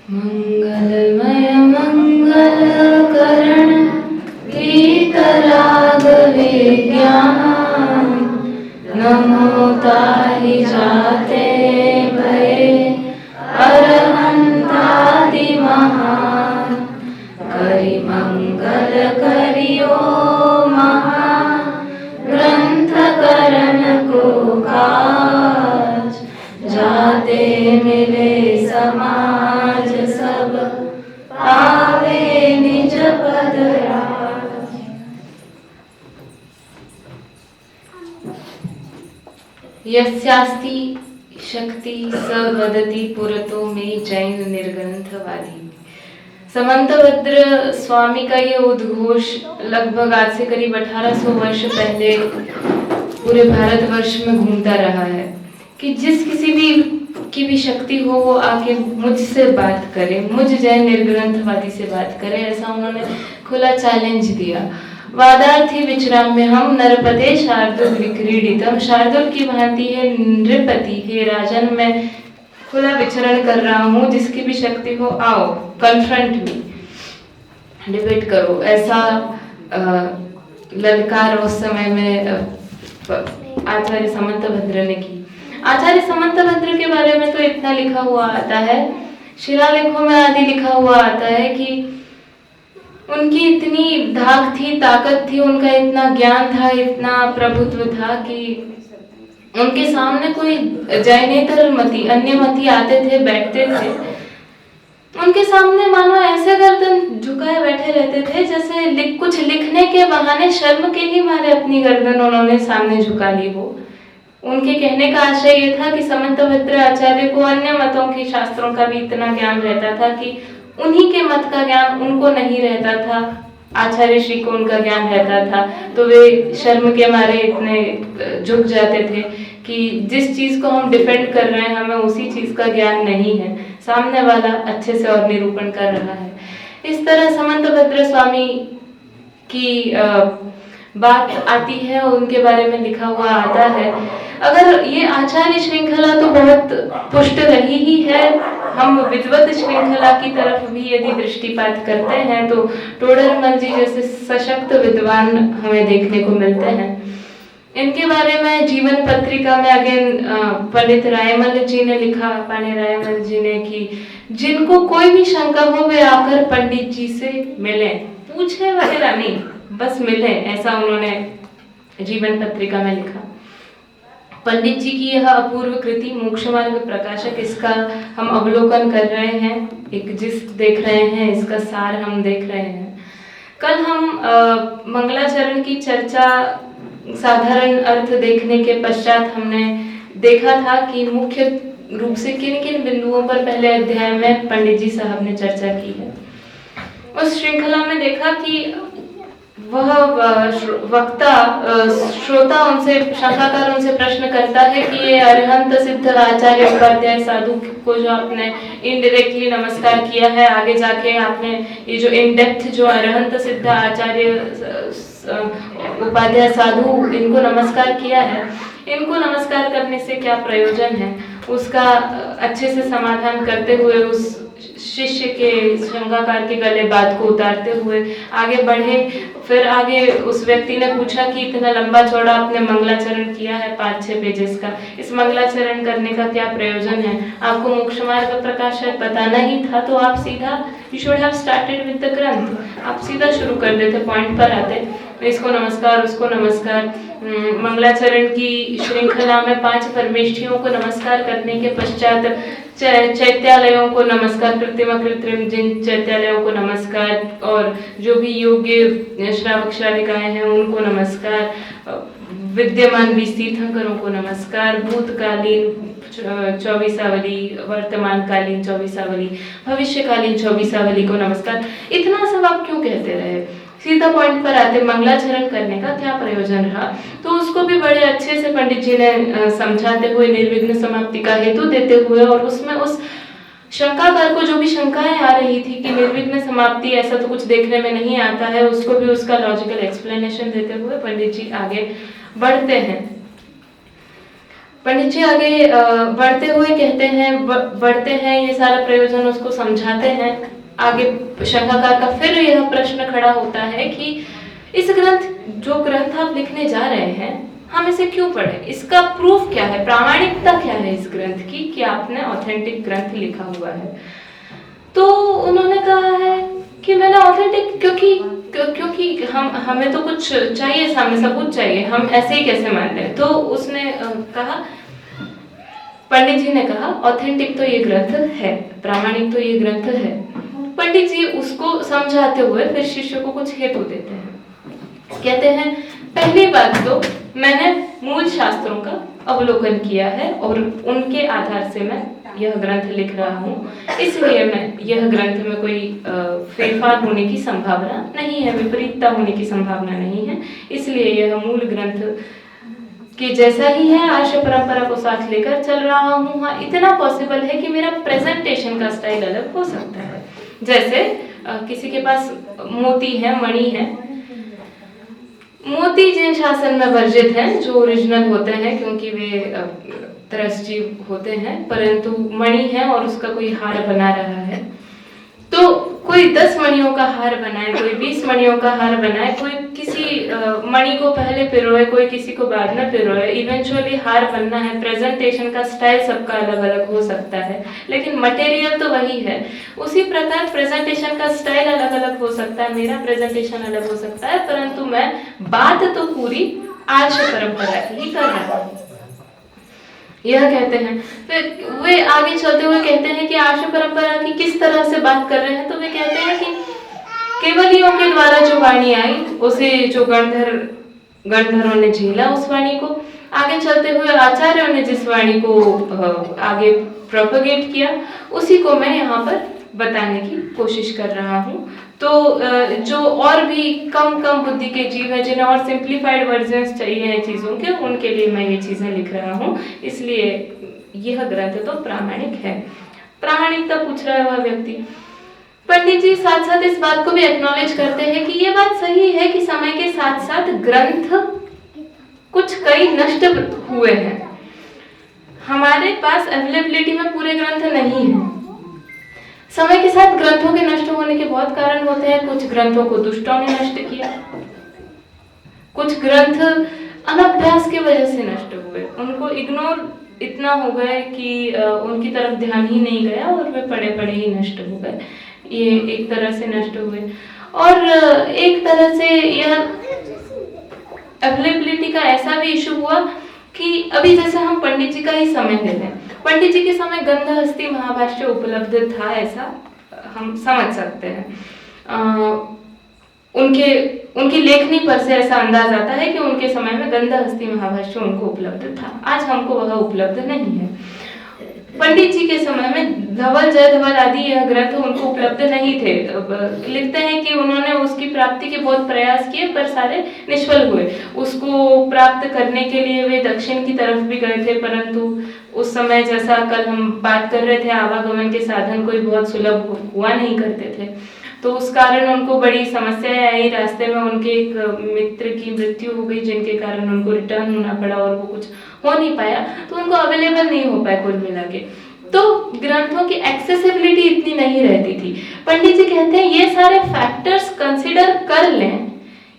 मंगलमय मंगलकरण वीतराग विज्ञान नमो ताहि जाते भये अरहंतादि महान करि मंगल करियो महा ग्रंथ करण को काज जाते मिले समाज सब पावे निज पद राज। यस्यास्ति शक्ति स वदति पुरतो में जैन निर्ग्रंथवादी। समंतभद्र स्वामी का ये उद्घोष लगभग आज से करीब 1800 वर्ष पहले पूरे भारतवर्ष में घूमता रहा है कि जिस किसी भी की भी शक्ति हो वो आके मुझसे बात करे, मुझ जैन निर्ग्रंथवादी से बात करे, ऐसा उन्होंने खुला चैलेंज दिया। वादार्थी विचराम्य हम नरपते शार्दुल विक्रीडितम। शार्दुल की भांति है नृपति, हे राजन मैं खुला विचरण कर रहा हूँ, जिसकी भी शक्ति हो आओ कन्फ्रंट मी, डिबेट करो, ऐसा ललकार उस समय में आचार्य समंतभद्र ने की। आचार्य समंतभद्र के बारे में तो इतना लिखा हुआ आता है, शिलालेखों में आदि लिखा हुआ आता है कि उनकी इतनी धाक थी, ताकत थी, उनका इतना ज्ञान था, इतना प्रभुत्व था कि उनके सामने कोई जैनेतर मती, अन्य मती आते थे, बैठते थे, उनके सामने मानो ऐसे गर्दन झुकाए बैठे रहते थे जैसे कुछ लिखने के बहाने शर्म के ही मारे अपनी गर्दन उन्होंने सामने झुका ली हो। उनके कहने का आशय ये था कि समंतभद्र आचार्य को अन्य मतों के शास्त्रों का भी इतना ज्ञान रहता था कि उन्हीं के मत का ज्ञान उनको नहीं रहता था, आचार्य श्री को उनका ज्ञान रहता था, तो वे शर्म के मारे इतने झुक जाते थे कि जिस चीज को हम डिफेंड कर रहे हैं हमें उसी चीज का ज्ञान नहीं है, सामने वाला अच्छे से और निरूपण कर रहा है। इस तरह समंतभद्र स्वामी की बात आती है, उनके बारे में लिखा हुआ आता है। अगर ये आचार्य श्रृंखला तो बहुत पुष्ट रही ही है, हम विद्वत श्रृंखला की तरफ भी यदि दृष्टिपात करते हैं तो टोडरमल जी जैसे सशक्त विद्वान हमें देखने को मिलते हैं। इनके बारे में जीवन पत्रिका में अगेन पंडित रायमल जी ने लिखा, पाणे रायमल जी ने, कि जिनको कोई भी शंका हो वे आकर पंडित जी से मिले, पूछे वगैरह नहीं, बस मिले, ऐसा उन्होंने जीवन पत्रिका में लिखा। पंडित जी की यह अपूर्व कृति मोक्ष मार्ग प्रकाशक, इसका हम अवलोकन कर रहे हैं, एक जिस देख रहे हैं, इसका सार हम देख रहे हैं। कल हम मंगलाचरण की चर्चा साधारण अर्थ देखने के पश्चात हमने देखा था कि मुख्य रूप से किन किन बिंदुओं पर पहले अध्याय में पंडित जी साहब ने चर्चा की है। उस श्रृंखला में देखा कि वह वक्ता श्रोता उनसे शंकाकार उनसे प्रश्न करता है कि ये अरहंत सिद्ध आचार्य उपाध्याय साधु को जो आपने इनडायरेक्टली नमस्कार किया है, आगे जाके आपने ये जो इन डेप्थ जो अरहंत सिद्ध आचार्य उपाध्याय साधु इनको नमस्कार किया है, इनको नमस्कार करने से क्या प्रयोजन है, उसका अच्छे से समाधान करते हुए उस शिष्य के शंकाकार के गले बात को उतारते हुए आगे बढ़े। फिर आगे उस व्यक्ति ने पूछा कि इतना लंबा चौड़ा आपने मंगलाचरण किया है 5-6 पेजेस का, इस मंगलाचरण करने का क्या प्रयोजन है? आपको मोक्ष मार्ग प्रकाशक बताना ही था तो आप सीधा you should have started with the ग्रंथ, आप सीधा शुरू कर देते, पॉइंट पर आते। इसको नमस्कार, उसको नमस्कार। मंगलाचरण की श्रृंखला में 5 परमेष्ठियों को नमस्कार करने के पश्चात चैत्यालयों को नमस्कार, कृत्रिम कृत्रिम जिन चैत्यालयों को नमस्कार, और जो भी योग्य श्रावक श्राविकाएं हैं उनको नमस्कार, विद्यमान 20 तीर्थंकरों को नमस्कार, भूतकालीन 24आवली, वर्तमानकालीन 24आवली, भविष्यकालीन 24आवली को नमस्कार। इतना सब आप क्यों कहते रहे? सीधा पॉइंट पर आते, मंगलाचरण करने का क्या प्रयोजन रहा? तो उसको भी बड़े अच्छे से पंडित जी ने समझाते हुए, निर्विघ्न समाप्ति का हेतु देते हुए, और उसमें उस शंकाकार को जो भी शंकाएं आ रही थी कि निर्विघ्न समाप्ति ऐसा तो कुछ देखने में नहीं आता है, उसको भी उसका लॉजिकल एक्सप्लेनेशन देते हुए पंडित जी आगे बढ़ते हैं। पंडित जी आगे बढ़ते हुए कहते हैं, बढ़ते हैं, ये सारा प्रयोजन उसको समझाते हैं। आगे शंकाकार का फिर यह प्रश्न खड़ा होता है कि इस ग्रंथ, जो ग्रंथ आप लिखने जा रहे हैं, हम इसे क्यों पढ़ें? इसका प्रूफ क्या है, प्रामाणिकता क्या है इस ग्रंथ की कि आपने ऑथेंटिक ग्रंथ लिखा हुआ है? तो उन्होंने कहा है कि मैंने ऑथेंटिक क्योंकि हमें तो कुछ चाहिए, सामने सबूत चाहिए, हम ऐसे ही कैसे मान लें? तो उसने कहा, पंडित जी ने कहा, ऑथेंटिक तो ये ग्रंथ है, प्रामाणिक तो ये ग्रंथ है। पंडित जी उसको समझाते हुए फिर शिष्य को कुछ हेतु देते हैं। कहते हैं, पहली बात तो मैंने मूल शास्त्रों का अवलोकन किया है और उनके आधार से मैं यह ग्रंथ लिख रहा हूँ, इसलिए मैं यह ग्रंथ में कोई फेरफार होने की संभावना नहीं है, विपरीतता होने की संभावना नहीं है, इसलिए यह मूल ग्रंथ कि जैसा ही है आर्ष परंपरा को साथ लेकर चल रहा हूँ। हाँ, इतना पॉसिबल है कि मेरा प्रेजेंटेशन का स्टाइल अलग हो सकता है। जैसे किसी के पास मोती है, मणि है, मोती जैन शासन में वर्जित हैं, जो ओरिजिनल होते हैं क्योंकि वे तरसजीव होते हैं, परंतु मणि है और उसका कोई हार बना रहा है, तो कोई 10 मणियों का हार बनाए, कोई 20 मणियों का हार बनाए, कोई किसी मणि को पहले पिरोए, कोई किसी को बाद में पिरोए, इवेंचुअली हार बनना है। प्रेजेंटेशन का स्टाइल सबका अलग अलग हो सकता है, लेकिन मटेरियल तो वही है। उसी प्रकार प्रेजेंटेशन का स्टाइल अलग अलग हो सकता है, मेरा प्रेजेंटेशन अलग हो सकता है, परंतु मैं बात तो पूरी आर्ष परंपरा की ही कर रहा हूँ, यह कहते हैं। फिर वे आगे चलते हुए कहते हैं कि आर्ष परंपरा की किस तरह से बात कर रहे हैं, तो वे कहते हैं कि केवलियों के द्वारा जो वाणी आई, उसे जो गणधरों ने झेला, उस वाणी को आगे चलते हुए आचार्यों ने जिस वाणी को आगे प्रोपगेट किया, उसी को मैं यहाँ पर बताने की कोशिश कर रहा हूँ। तो जो और भी कम बुद्धि के जीव है, जिन्हें और सिंप्लीफाइड वर्जन्स चाहिए हैं चीज़ों के, उनके लिए मैं ये चीज़ें लिख रहा हूँ, इसलिए यह ग्रंथ तो प्रामाणिक है। प्रामाणिकता पूछ रहा है वह व्यक्ति। पंडित जी साथ साथ इस बात को भी एक्नॉलेज करते हैं कि ये बात सही है कि समय के साथ साथ ग्रंथ कुछ कई नष्ट हुए हैं, हमारे पास अवेलेबिलिटी में पूरे ग्रंथ नहीं है। समय के साथ ग्रंथों के नष्ट होने के बहुत कारण होते हैं। कुछ ग्रंथों को दुष्टों ने नष्ट किया, कुछ ग्रंथ अनभ्यास की वजह से नष्ट हुए, उनको इग्नोर इतना हो गए कि उनकी तरफ ध्यान ही नहीं गया और वे पड़े पड़े ही नष्ट हो गए। ये एक तरह से नष्ट हुए। और एक तरह से यह अवेलेबिलिटी का ऐसा भी इशू हुआ कि अभी जैसे हम पंडित जी का ही समय ले लें, पंडित जी के समय गंधहस्ती महाभाष्य उपलब्ध था, ऐसा हम समझ सकते हैं। उनकी लेखनी पर से ऐसा अंदाज आता है कि उनके समय में गंधहस्ती महाभाष्य उनको उपलब्ध था, आज हमको वह उपलब्ध नहीं है। पंडित जी के समय में धवल, जय धवल आदि यह ग्रंथ उनको उपलब्ध नहीं थे। लिखते हैं कि उन्होंने उसकी प्राप्ति के बहुत प्रयास किए पर सारे निष्फल हुए। उसको प्राप्त करने के लिए वे दक्षिण की तरफ भी गए थे, परंतु उस समय जैसा कल हम बात कर रहे थे, आवागमन के साधन कोई बहुत सुलभ हुआ नहीं करते थे, तो उस कारण उनको बड़ी समस्याएं आई। रास्ते में उनके एक मित्र की मृत्यु हो गई, जिनके कारण उनको रिटर्न होना पड़ा और वो कुछ हो नहीं पाया, तो उनको अवेलेबल नहीं हो पाया कुल मिला के। तो ग्रंथों की एक्सेसिबिलिटी इतनी नहीं रहती थी। पंडित जी कहते हैं ये सारे फैक्टर्स कंसिडर कर लें,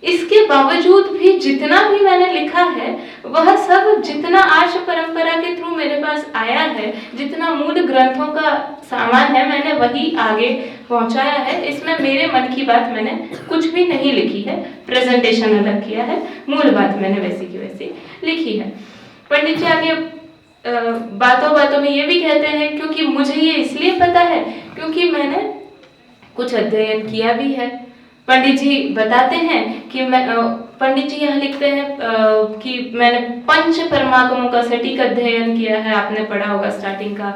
इसके बावजूद भी जितना भी मैंने लिखा है वह सब जितना आर्ष परंपरा के थ्रू मेरे पास आया है, जितना मूल ग्रंथों का सामान है, मैंने वही आगे पहुंचाया है। इसमें मेरे मन की बात मैंने कुछ भी नहीं लिखी है, प्रेजेंटेशन अलग किया है, मूल बात मैंने वैसी की वैसी लिखी है। पंडित जी आगे बातों बातों में ये भी कहते हैं, क्योंकि मुझे ये इसलिए पता है क्योंकि मैंने कुछ अध्ययन किया भी है। पंडित जी बताते हैं कि पंडित जी यहाँ लिखते हैं कि मैंने पंच परमागमों का सटीक अध्ययन किया है। आपने पढ़ा होगा स्टार्टिंग का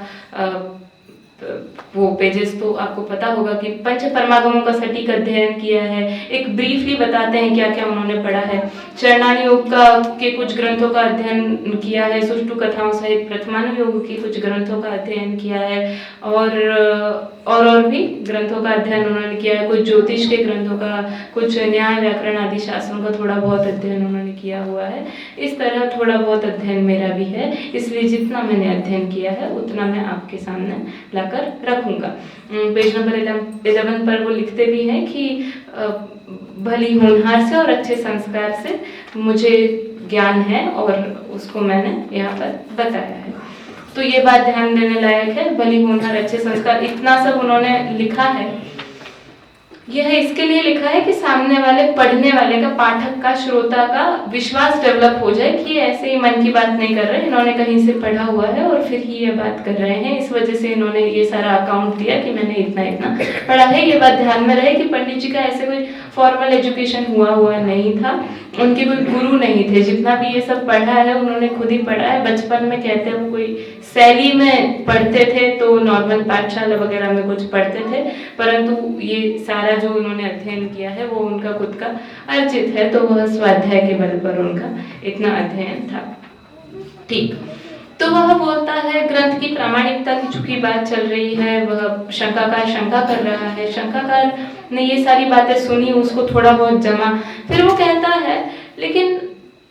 वो पेजेस तो आपको पता होगा कि पंच परमागमों का सटीक अध्ययन किया है। एक ब्रीफली बताते हैं क्या क्या उन्होंने पढ़ा है। चरणानी योग का के कुछ ग्रंथों का अध्ययन किया है, सुष्टु कथाओं सहित प्रथमानु योग के कुछ ग्रंथों का अध्ययन किया है, और भी ग्रंथों का अध्ययन उन्होंने किया है। कुछ ज्योतिष के ग्रंथों का, कुछ न्याय व्याकरण आदि शास्त्रों का थोड़ा बहुत अध्ययन उन्होंने किया हुआ है। इस तरह थोड़ा बहुत अध्ययन मेरा भी है, इसलिए जितना मैंने अध्ययन किया है उतना मैं आपके सामने लाकर रखूंगा। पेज नंबर 11 पर वो लिखते भी हैं कि भली होनहार से और अच्छे संस्कार से मुझे ज्ञान है और उसको मैंने यहाँ पर बताया है। तो ये बात ध्यान देने लायक है, भली होनहार अच्छे संस्कार, इतना सब उन्होंने लिखा है। यह इसके लिए लिखा है कि सामने वाले पढ़ने वाले का, पाठक का, श्रोता का विश्वास डेवलप हो जाए कि ऐसे ही मन की बात नहीं कर रहे, इन्होंने कहीं से पढ़ा हुआ है और फिर ही ये बात कर रहे हैं। इस वजह से इन्होंने ये सारा अकाउंट दिया कि मैंने इतना इतना पढ़ा है। ये बात ध्यान में रहे कि पंडित जी का ऐसे कोई फॉर्मल एजुकेशन हुआ नहीं था, उनके कोई गुरु नहीं थे। जितना भी ये सब पढ़ा है उन्होंने खुद ही पढ़ा है। बचपन में कहते हैं वो कोई शैली में पढ़ते थे, तो नॉर्मल पाठशाला वगैरह में कुछ पढ़ते थे, परंतु ये सारा जो उन्होंने अध्ययन किया है वो उनका खुद का अर्जित है, तो वह स्वाध्याय के बल पर उनका इतना अध्ययन था। ठीक, तो वह बोलता है ग्रंथ की प्रामाणिकता की चूंकि बात चल रही है, वह शंकाकार शंका कर रहा है। शंकाकार ने ये सारी बातें सुनी, उसको थोड़ा बहुत जमा, फिर वो कहता है लेकिन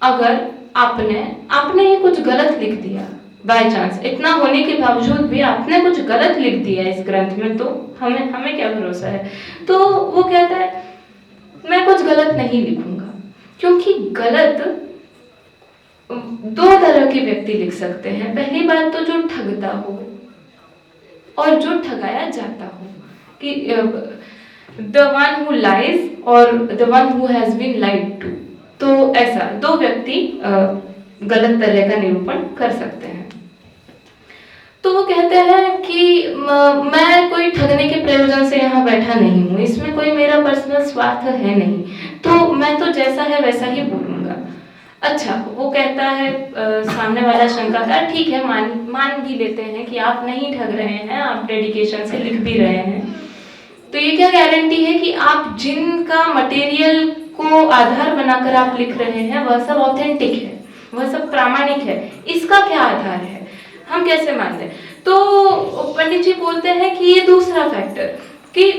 अगर आपने ये कुछ गलत लिख दिया, बाय चांस, इतना होने के बावजूद भी आपने कुछ गलत लिख दिया इस ग्रंथ में, तो हमें क्या भरोसा है। तो वो कहता है मैं कुछ गलत नहीं लिखूंगा, क्योंकि गलत दो तरह के व्यक्ति लिख सकते हैं। पहली बात तो जो ठगता हो और जो ठगाया जाता हो, कि द वन हु लाइज और the one who has been lied to, तो ऐसा दो व्यक्ति गलत तरह का निरूपण कर सकते हैं। तो वो कहते हैं कि मैं कोई ठगने के प्रयोजन से यहाँ बैठा नहीं हूँ, इसमें कोई मेरा पर्सनल स्वार्थ है नहीं, तो मैं तो जैसा है वैसा ही बोलूंगा। अच्छा, वो कहता है सामने वाला शंकाकार, ठीक है, मान भी लेते हैं कि आप नहीं ठग रहे हैं, आप डेडिकेशन से लिख भी रहे हैं, तो ये क्या गारंटी है कि आप जिनका मटेरियल को आधार बनाकर आप लिख रहे हैं वह सब ऑथेंटिक है, वह सब प्रामाणिक है, इसका क्या आधार है, हम कैसे मान लें। तो पंडित जी बोलते हैं कि ये दूसरा फैक्टर, कि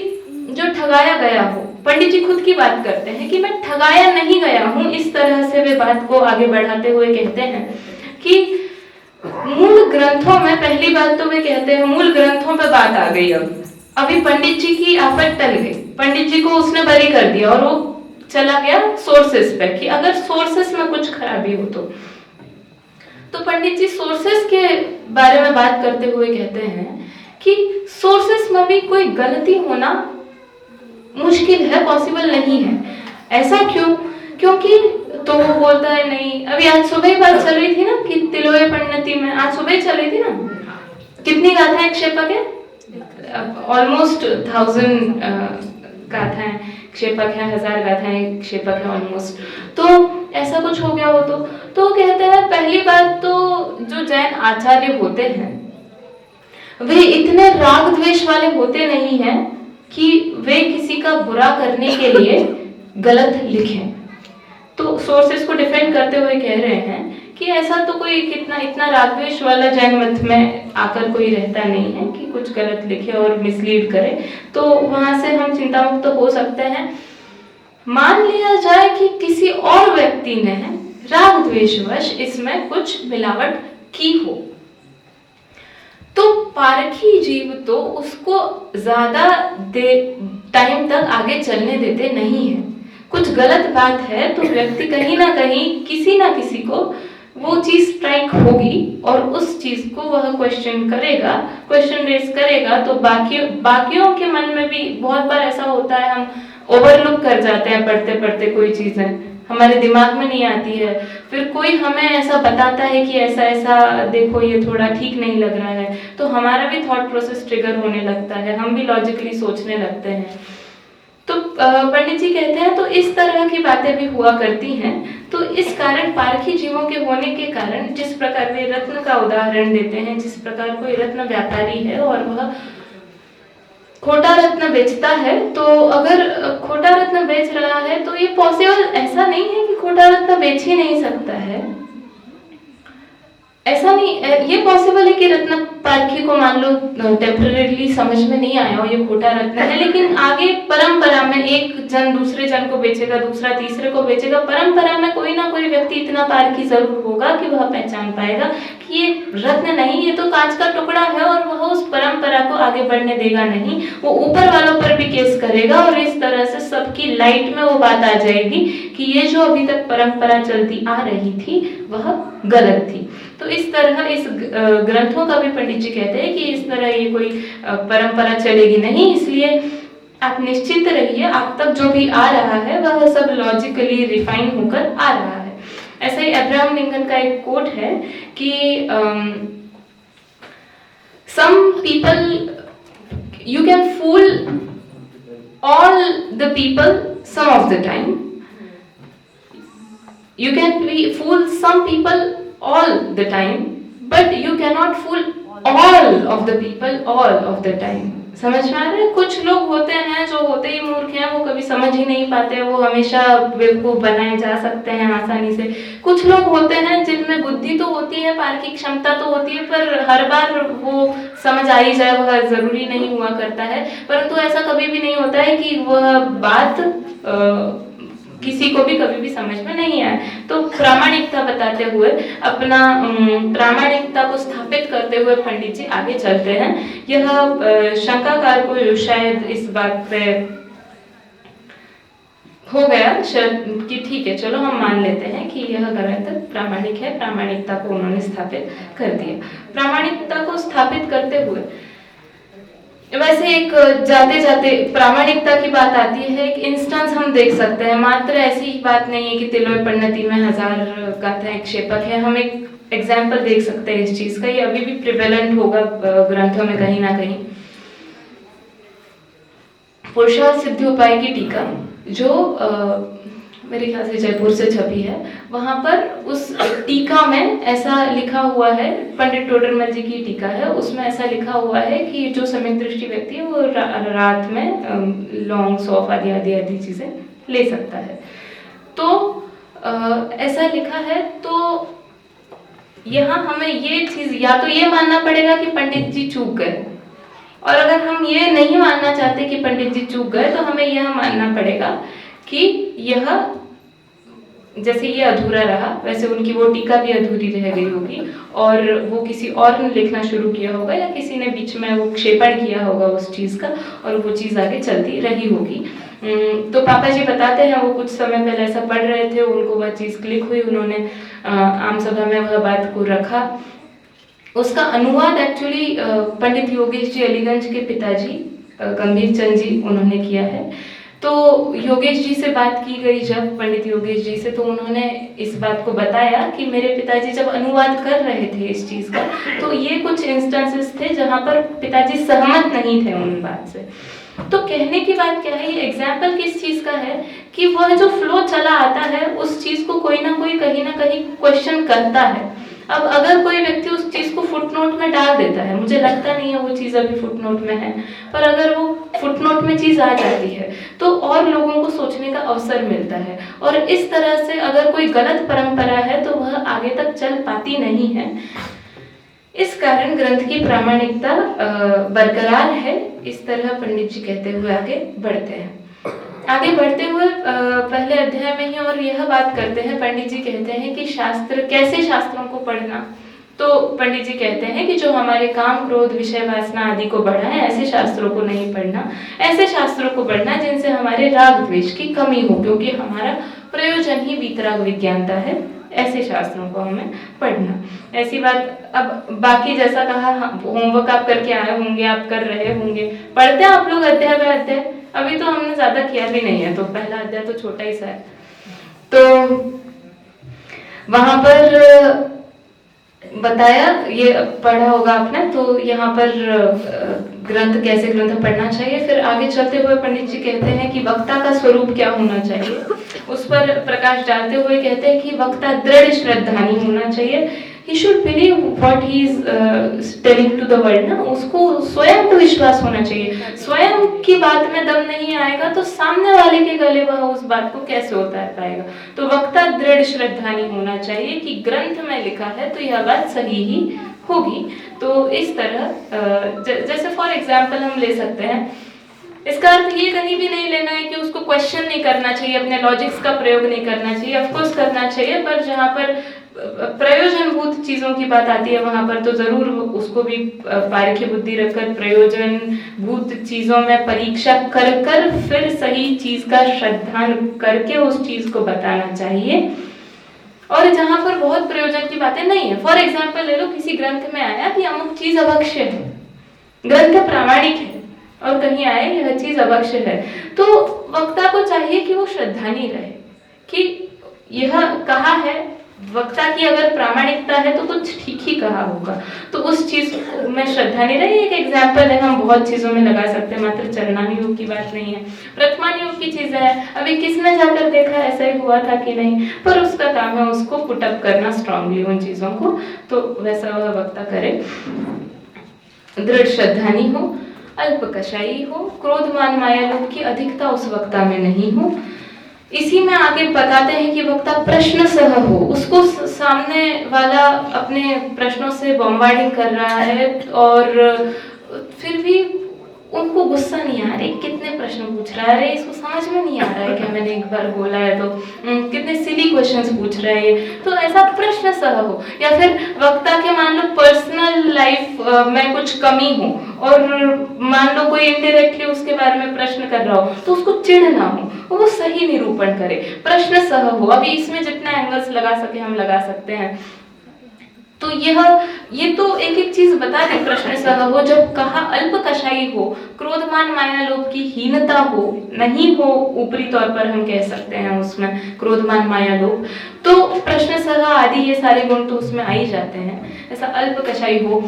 जो ठगाया गया हो, पंडित जी खुद की बात करते हैं कि मैं ठगाया नहीं गया हूं, इस तरह से वे बात को आगे बढ़ाते हुए कहते हैं कि मूल ग्रंथों में, पहली बात तो वे कहते हैं मूल ग्रंथों पे बात आ गई। अभी पंडित जी की आफत टल गई, पंडित जी को उसने बरी कर दिया और वो चला गया सोर्सेस पे, कि अगर सोर्सेस में कुछ खराबी हो तो पंडित जी सोर्सेस के बारे में बात करते हुए कहते हैं कि सोर्सेस में भी कोई गलती होना मुश्किल है, पॉसिबल नहीं है। ऐसा क्यों? क्योंकि तो वो बोलता है नहीं, अभी आज सुबह ही बात चल रही थी ना कि तिलोय परिणति में, आज सुबह ही चल रही थी ना, कितनी गाथाएं क्षेपक है, ऑलमोस्ट 1000 गाथाएं क्षेपक है, 1000 गाथाएं क्षेपक है ऑलमोस्ट। तो ऐसा कुछ हो गया हो तो कहते हैं पहली बात तो जो जैन आचार्य होते हैं वे इतने राग द्वेष वाले होते नहीं हैं कि वे किसी का बुरा करने के लिए गलत लिखें। तो सोर्सेस को डिफेंड करते हुए कह रहे हैं कि ऐसा तो कोई इतना राग द्वेष वाला जैन मत में आकर कोई रहता नहीं है कि कुछ गलत लिखे और मिसलीड करे, तो वहां से हम चिंता मुक्त हो सकते हैं। मान लिया जाए कि किसी और व्यक्ति ने राग द्वेषवश इसमें कुछ मिलावट की हो, तो पारखी जीव तो उसको ज्यादा टाइम तक आगे चलने देते नहीं है। कुछ गलत बात है तो व्यक्ति कहीं ना कहीं किसी ना किसी को वो चीज स्ट्राइक होगी और उस चीज को वह क्वेश्चन रेस करेगा, तो बाकियों के मन में भी बहुत बार ऐसा होता है, हम ओवरलुक कर जाते हैं पढ़ते पढ़ते, कोई चीजें हमारे दिमाग में नहीं आती है, फिर कोई हमें ऐसा बताता है कि ऐसा ऐसा देखो ये थोड़ा ठीक नहीं लग रहा है, तो हमारा भी थॉट प्रोसेस ट्रिगर होने लगता है, हम भी लॉजिकली सोचने लगते हैं। तो पंडित जी कहते हैं तो इस तरह की बातें भी हुआ करती हैं। तो इस कारण पारखी जीवों के होने के कारण, जिस प्रकार वे रत्न का उदाहरण देते हैं, जिस प्रकार कोई रत्न व्यापारी है और वह खोटा रत्न बेचता है, तो अगर खोटा रत्न बेच रहा है तो ये पॉसिबल ऐसा नहीं है कि खोटा रत्न बेच ही नहीं सकता है। ऐसा नहीं, ये पॉसिबल है कि रत्न पारखी को मान लो टेम्परेरीली समझ में नहीं आया हो ये खोटा रत्न है, लेकिन आगे परंपरा में एक जन दूसरे जन को बेचेगा, दूसरा तीसरे को बेचेगा, परंपरा में कोई ना कोई व्यक्ति इतना पारखी जरूर होगा कि वह पहचान पाएगा कि ये रत्न नहीं, ये तो कांच का टुकड़ा है, और वह उस परंपरा को आगे बढ़ने देगा नहीं, वो ऊपर वालों पर भी केस करेगा, और इस तरह से सबकी लाइट में वो बात आ जाएगी कि ये जो अभी तक परंपरा चलती आ रही थी वह गलत थी। तो इस तरह इस ग्रंथों का भी पंडित जी कहते हैं कि इस तरह ये कोई परंपरा चलेगी नहीं, इसलिए आप निश्चिंत रहिए, आप तक जो भी आ रहा है वह सब लॉजिकली रिफाइन होकर आ रहा है। ऐसा ही अब्राहम लिंकन का एक कोट है कि some people you can fool all the people some of the time, you can fool some people all the time, but you cannot fool all of the people all of the time। समझ में आ रहा है? कुछ लोग होते हैं जो होते ही मूर्ख हैं, वो कभी समझ ही नहीं पाते, वो हमेशा बेवकूफ बनाए जा सकते हैं आसानी से। कुछ लोग होते हैं जिनमें बुद्धि तो होती है, पारखी क्षमता तो होती है, पर हर बार वो समझ आ ही जाए वह जरूरी नहीं हुआ करता है। परंतु ऐसा कभी भी नहीं होता है कि वह बात किसी को भी कभी भी समझ में नहीं आए। तो प्रामाणिकता बताते हुए, अपना प्रामाणिकता को स्थापित करते हुए पंडित जी आगे चलते हैं। यह शंकाकार को शायद इस बात पे हो गया कि ठीक है चलो हम मान लेते हैं कि यह ग्रंथ प्रामाणिक है, प्रामाणिकता को उन्होंने स्थापित कर दिया। प्रामाणिकता को स्थापित करते हुए वैसे एक जाते जाते प्रामाणिकता की बात आती है, एक इंस्टेंस हम देख सकते हैं, मात्र ऐसी ही बात नहीं है कि तिलोय परिणति में 1000 गाथाएं क्षेपक है। हम एक एग्जाम्पल देख सकते हैं इस चीज का, ये अभी भी प्रिवेलेंट होगा ग्रंथों में कहीं ना कहीं। पुरुषार्थ सिद्धि उपाय की टीका जो मेरे ख्याल से जयपुर से छपी है, वहां पर उस टीका में ऐसा लिखा हुआ है, पंडित टोडरमल जी की टीका है, उसमें ऐसा लिखा हुआ है कि जो सम्यक दृष्टि व्यक्ति है वो रात में लौंग सौंफ आदि आदि आदि चीजें ले सकता है। तो ऐसा लिखा है, तो यहाँ हमें ये चीज या तो ये मानना पड़ेगा कि पंडित जी चूक गए, और अगर हम ये नहीं मानना चाहते कि पंडित जी चूक गए तो हमें यह मानना पड़ेगा कि यह जैसे ये अधूरा रहा वैसे उनकी वो टीका भी अधूरी रह गई होगी, और वो किसी और ने लिखना शुरू किया होगा या किसी ने बीच में वो क्षेपण किया होगा उस चीज का, और वो चीज आगे चलती रही होगी। तो पापा जी बताते हैं वो कुछ समय पहले ऐसा पढ़ रहे थे, उनको वह चीज क्लिक हुई, उन्होंने आम सभा में वह बात को रखा। उसका अनुवाद एक्चुअली पंडित योगेश जी अलीगंज के पिताजी गंभीर चंद जी उन्होंने किया है। तो योगेश जी से बात की गई जब पंडित योगेश जी से, तो उन्होंने इस बात को बताया कि मेरे पिताजी जब अनुवाद कर रहे थे इस चीज का, तो ये कुछ इंस्टेंसेस थे जहां पर पिताजी सहमत नहीं थे उन बात से। तो कहने की बात क्या है, ये एग्जाम्पल किस चीज का है कि वह जो फ्लो चला आता है उस चीज को कोई ना कोई कहीं ना कहीं क्वेश्चन करता है। अब अगर कोई व्यक्ति उस चीज को फुटनोट में डाल देता है, मुझे लगता नहीं है वो चीज अभी फुटनोट में है, पर अगर वो फुटनोट में चीज आ जाती है तो और लोगों को सोचने का अवसर मिलता है, और इस तरह से अगर कोई गलत परंपरा है तो वह आगे तक चल पाती नहीं है। इस कारण ग्रंथ की प्रामाणिकता बरकरार है, इस तरह पंडित जी कहते हुए आगे बढ़ते हैं। आगे बढ़ते हुए पहले अध्याय में ही और यह बात करते हैं, पंडित जी कहते हैं कि शास्त्र, कैसे शास्त्रों को पढ़ना। तो पंडित जी कहते हैं कि जो हमारे काम क्रोध विषय वासना आदि को बढ़ाए, ऐसे शास्त्रों को नहीं पढ़ना, ऐसे शास्त्रों को पढ़ना जिनसे हमारे राग द्वेष की कमी हो, क्योंकि हमारा प्रयोजन ही वीतराग विज्ञानता है, ऐसे शास्त्रों को हमें पढ़ना। ऐसी बात, अब बाकी जैसा कहा होमवर्क आप करके आए होंगे, आप कर रहे होंगे, पढ़ते हैं आप लोग अध्याय बाय अध्याय, अभी तो हमने ज्यादा किया भी नहीं है, तो पहला अध्याय तो छोटा ही सा है। तो वहां पर बताया, ये पढ़ा होगा आपने, तो यहाँ पर ग्रंथ, कैसे ग्रंथ पढ़ना चाहिए। फिर आगे चलते हुए पंडित जी कहते हैं कि वक्ता का स्वरूप क्या होना चाहिए, उस पर प्रकाश डालते हुए कहते हैं कि वक्ता दृढ़ श्रद्धानी होना चाहिए। he should believe what he is telling to the world ना, उसको स्वयं को विश्वास होना चाहिए। स्वयं की बात में दम नहीं आएगा तो सामने वाले के गले वह उस बात को कैसे उतार पाएगा। तो वक्ता दृढ़ श्रद्धानी होना चाहिए कि ग्रंथ में लिखा है तो यह बात सही ही होगी। तो इस तरह जैसे फॉर एग्जाम्पल हम ले सकते हैं, इसका अर्थ ये कहीं भी नहीं लेना है कि उसको क्वेश्चन नहीं करना चाहिए, अपने लॉजिक्स का प्रयोग नहीं करना चाहिए, ऑफकोर्स करना चाहिए, पर जहाँ पर प्रयोजनभूत चीजों की बात आती है वहां पर तो जरूर उसको भी पारखी बुद्धि रखकर प्रयोजनभूत चीजों में परीक्षा कर कर फिर सही चीज का श्रद्धान करके उस चीज को बताना चाहिए। और जहां पर बहुत प्रयोजन की बातें नहीं है, फॉर एग्जाम्पल ले लो, किसी ग्रंथ में आया कि अमुक चीज अवश्य है, ग्रंथ प्रामाणिक है और कहीं आए यह चीज अवश्य है, तो वक्ता को चाहिए कि वो श्रद्धानी रहे कि यह कहा है, वक्ता की अगर प्रामाणिकता है तो कुछ ठीक ही कहा होगा, तो उस चीज में श्रद्धानी रहे। एक एग्जाम्पल है, हम बहुत चीजों में लगा सकते हैं, मात्र चरणानुयोग की बात नहीं है, प्रथमानुयोग की चीज है, अभी किसने जाकर देखा ऐसा ही हुआ था कि नहीं, पर उसका काम है उसको पुटअप करना स्ट्रांगली उन चीजों को, तो वैसा वह वक्ता करे। दृढ़ श्रद्धानी हो, अल्पकषायी हो, क्रोध मान माया लोभ की अधिकता उस वक्ता में नहीं हो। इसी में आगे बताते हैं कि वक्ता प्रश्न सह हो, उसको सामने वाला अपने प्रश्नों से बॉम्बार्डिंग कर रहा है और फिर भी उनको गुस्सा नहीं आ रही, कितने प्रश्न पूछ रहा है, अरे इसको समझ में नहीं आ रहा है क्या मैंने एक बार बोला है, तो कितने सिली क्वेश्चंस पूछ रहा है, तो ऐसा प्रश्न सह हो। या फिर वक्ता के मान लो पर्सनल लाइफ में कुछ कमी हो और मान लो कोई इनडायरेक्टली उसके बारे में प्रश्न कर रहा हो तो उसको चिढ़ ना हो, वो सही निरूपण करे, प्रश्न सह हो। अभी इसमें जितना एंगल्स लगा सके हम लगा सकते हैं। तो ये तो एक एक चीज बता दे, प्रश्न सह हो, जब कहा अल्पकषायी हो, क्रोधमान माया लोभ की हीनता हो, नहीं हो, ऊपरी तौर पर हम कह सकते हैं उसमें क्रोधमान माया लोभ, तो प्रश्न सह आदि ये सारे गुण तो उसमें आ ही जाते हैं। ऐसा अल्पकषायी हो,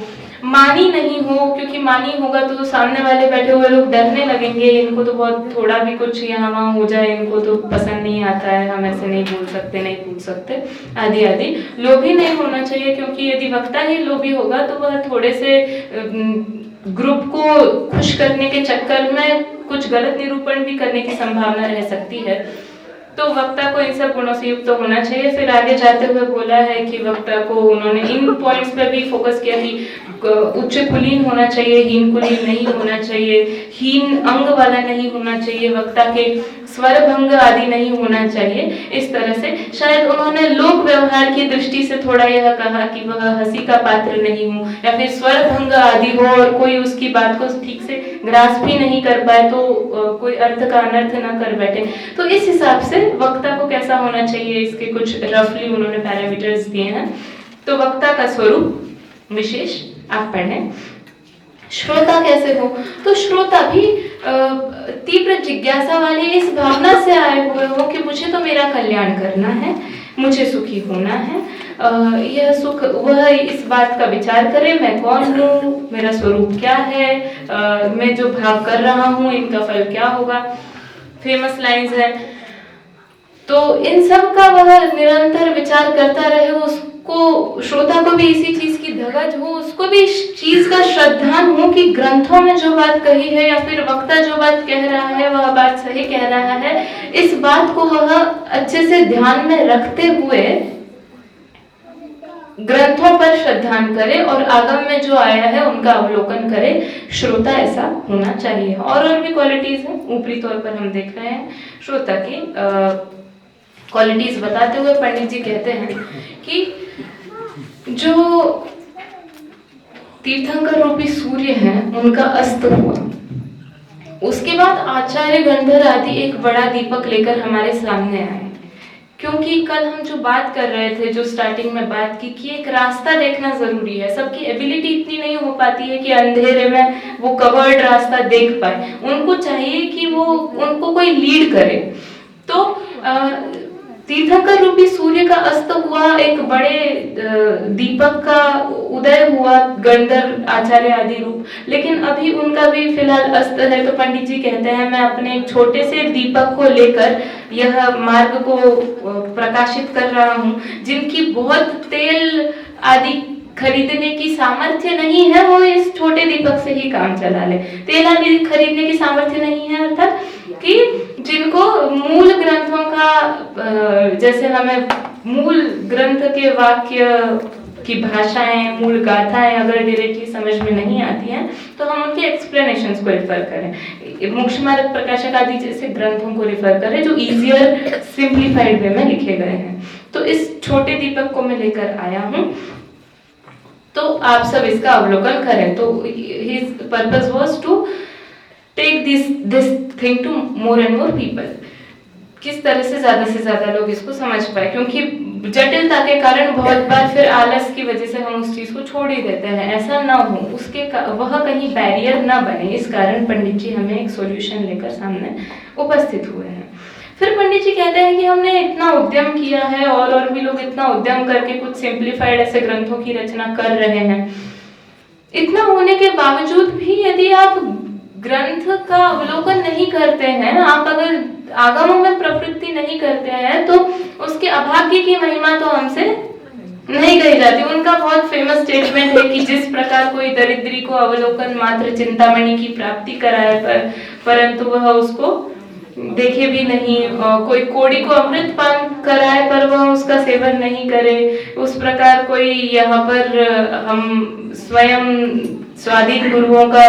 मानी नहीं हो, क्योंकि मानी होगा तो सामने वाले बैठे हुए लोग डरने लगेंगे, इनको तो बहुत थोड़ा भी कुछ यहाँ वहाँ हो जाए इनको तो पसंद नहीं आता है, हम ऐसे नहीं बोल सकते, नहीं पूछ सकते, आदि आदि। लोभी नहीं होना चाहिए, क्योंकि यदि वक्ता ही लोभी होगा तो वह थोड़े से ग्रुप को खुश करने के चक्कर में कुछ गलत निरूपण भी करने की संभावना रह सकती है। तो वक्ता को इन सब गुणों से युक्त तो होना चाहिए। फिर आगे जाते हुए बोला है कि वक्ता को उन्होंने इन पॉइंट्स पर भी फोकस किया कि उच्च कुलीन होना चाहिए, हीन कुलीन नहीं होना चाहिए, हीन अंग वाला नहीं होना चाहिए, वक्ता के स्वर भंग आदि नहीं होना चाहिए। इस तरह से शायद उन्होंने लोक व्यवहार की दृष्टि से थोड़ा यह कहा कि वह हंसी का पात्र नहीं हो, या फिर स्वर भंग आदि हो और कोई उसकी बात को ठीक से ग्रास भी नहीं कर पाए तो कोई अर्थ का अनर्थ ना कर बैठे। तो इस हिसाब से वक्ता को कैसा होना चाहिए, इसके कुछ रफली उन्होंने पैरामीटर्स दिए हैं। तो वक्ता का स्वरूप विशेष आप पढ़ें। श्रोता कैसे हो, तो श्रोता भी तीव्र जिज्ञासा वाले इस भावना से आए हुए हो कि मुझे तो मेरा कल्याण करना है, मुझे सुखी होना है, यह सुख वह इस बात का विचार करे, मैं कौन हूँ, मेरा स्वरूप क्या है, मैं जो भाव कर रहा हूँ इनका फल क्या होगा, फेमस लाइंस है। तो इन सब का वह निरंतर विचार करता रहे, उसको श्रोता को भी इसी चीज की धगज हो, उसको भी इस चीज का श्रद्धान हो कि ग्रंथों में जो बात कही है या फिर वक्ता जो बात कह रहा है वह बात सही कह रहा है। इस बात को वह अच्छे से ध्यान में रखते हुए ग्रंथों पर श्रद्धान करे और आगम में जो आया है उनका अवलोकन करे। श्रोता ऐसा होना चाहिए। और भी क्वालिटीज हैं, ऊपरी तौर पर हम देख रहे हैं श्रोता की क्वालिटीज बताते हुए पंडित जी कहते हैं कि जो तीर्थंकर रूपी सूर्य हैं उनका अस्त हुआ, उसके बाद आचार्य गंधर आदि एक बड़ा दीपक लेकर हमारे सामने आए। क्योंकि कल हम जो बात कर रहे थे, जो स्टार्टिंग में बात की कि एक रास्ता देखना जरूरी है, सबकी एबिलिटी इतनी नहीं हो पाती है कि अंधेरे में वो कवर्ड रास्ता देख पाए, उनको चाहिए कि वो उनको कोई लीड करे। तो तीर्थंकर रूपी सूर्य का अस्त हुआ, एक बड़े दीपक का उदय हुआ, गंधर आचार्य आदि रूप, लेकिन अभी उनका भी फिलहाल अस्त है। तो पंडित जी कहते हैं मैं अपने एक छोटे से दीपक को लेकर यह मार्ग को प्रकाशित कर रहा हूँ, जिनकी बहुत तेल आदि खरीदने की सामर्थ्य नहीं है, वो इस छोटे दीपक से ही काम चला ले। तेल आदि खरीदने की सामर्थ्य नहीं है, अर्थात कि जिनको मूल ग्रंथों का जैसे हमें मूल ग्रंथ के वाक्य की भाषाएं, मूल गाथाएं अगर डायरेक्टली समझ में नहीं आती हैं तो हम उनके एक्सप्लेनेशंस को रिफर करें, मोक्षमार्ग प्रकाशक आदि जैसे ग्रंथों को रिफर करें जो इजियर सिंप्लीफाइड वे में लिखे गए हैं। तो इस छोटे दीपक को मैं लेकर आया हूँ, तो आप सब इसका अवलोकन करें। तो his purpose was to take this thing to more and more people, किस तरह से ज्यादा लोग इसको समझ पाए, क्योंकि जटिलता के कारण बहुत बार फिर आलस की वजह से हम उस चीज को छोड़ ही देते हैं। ऐसा ना हो, उसके वह कहीं बैरियर ना बने, इस कारण पंडित जी हमें एक सॉल्यूशन लेकर सामने उपस्थित हुए हैं। फिर पंडित जी कहते हैं कि हमने इतना उद्यम किया है और भी लोग इतना उद्यम करके कुछ सिंप्लीफाइड ऐसे ग्रंथों की रचना कर रहे हैं। इतना होने के बावजूद भी यदि आप ग्रंथ का अवलोकन नहीं करते हैं, आप अगर आगमों में प्रवृत्ति नहीं करते हैं, तो उसके अभाग्य की महिमा तो हमसे नहीं कही जाती। उनका बहुत फेमस स्टेटमेंट है कि जिस प्रकार कोई दरिद्री को अवलोकन मात्र चिंतामणि की प्राप्ति कराए परंतु वह उसको देखे भी नहीं, कोई कोड़ी को अमृत पान कराए पर वह उसका सेवन नहीं करे, उस प्रकार कोई यहाँ पर हम स्वयं स्वाधीन गुरुओं का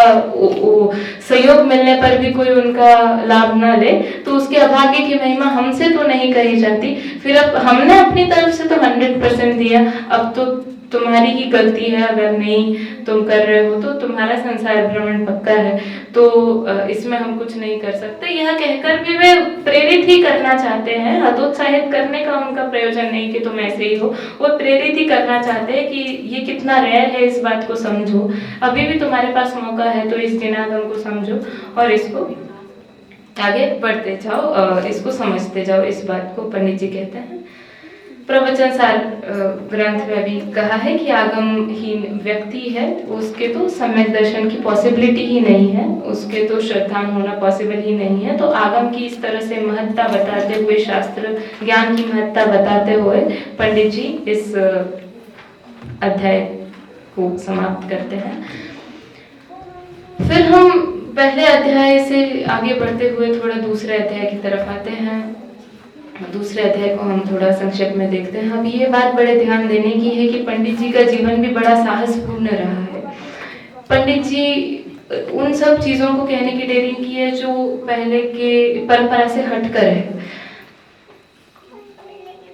सहयोग मिलने पर भी कोई उनका लाभ न ले, तो उसके अभाग्य की महिमा हमसे तो नहीं कही जाती। फिर अब हमने अपनी तरफ से तो 100% दिया, अब तो तुम्हारी ही गलती है, अगर नहीं तुम कर रहे हो तो तुम्हारा संसार भ्रमण पक्का है, तो इसमें हम कुछ नहीं कर सकते। यह कहकर भी वे प्रेरित ही करना चाहते हैं, हतोत्साहित करने का उनका प्रयोजन नहीं कि तुम ऐसे ही हो, वो प्रेरित ही करना चाहते हैं कि ये कितना रेयर है, इस बात को समझो, अभी भी तुम्हारे पास मौका है, तो इस दिनागम को समझो और इसको आगे बढ़ते जाओ, इसको समझते जाओ। इस बात को पंडित जी कहते हैं। प्रवचन सार ग्रंथ में भी कहा है कि आगमहीन व्यक्ति है, उसके तो सम्यक दर्शन की पॉसिबिलिटी ही नहीं है, उसके तो श्रद्धान होना पॉसिबल ही नहीं है। तो आगम की इस तरह से महत्ता बताते हुए, शास्त्र ज्ञान की महत्ता बताते हुए पंडित जी इस अध्याय को समाप्त करते हैं। फिर हम पहले अध्याय से आगे बढ़ते हुए थोड़ा दूसरे अध्याय की तरफ आते हैं। दूसरे अध्याय को हम थोड़ा संक्षेप में देखते हैं। अब ये बात बड़े ध्यान देने की है कि पंडित जी का जीवन भी बड़ा साहसपूर्ण रहा है। पंडित जी उन सब चीजों को कहने की डेयरिंग की है जो पहले के परंपरा से हटकर है।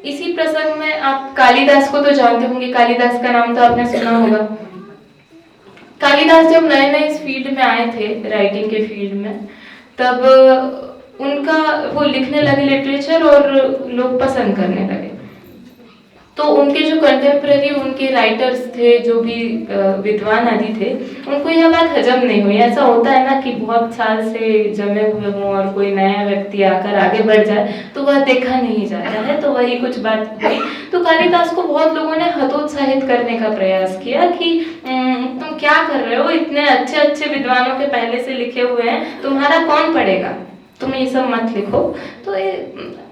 इसी प्रसंग में आप कालिदास को तो जानते होंगे, कालिदास का नाम तो आपने सुना होगा। कालिदास जब नए नए इस फील्ड में आए थे, राइटिंग के फील्ड में, तब उनका वो लिखने लगे लिटरेचर और लोग पसंद करने लगे। तो उनके जो कंटेम्प्रेरी उनके राइटर्स थे, जो भी विद्वान आदि थे, उनको यह बात हजम नहीं हुई। ऐसा होता है ना कि बहुत साल से जमे हुए हों और कोई नया व्यक्ति आकर आगे बढ़ जाए तो वह देखा नहीं जाता है, तो वही कुछ बात हुई। तो कालिदास को बहुत लोगों ने हतोत्साहित करने का प्रयास किया कि तुम क्या कर रहे हो, इतने अच्छे अच्छे विद्वानों के पहले से लिखे हुए हैं, तुम्हारा कौन पढ़ेगा, तुम ये सब मत लिखो। तो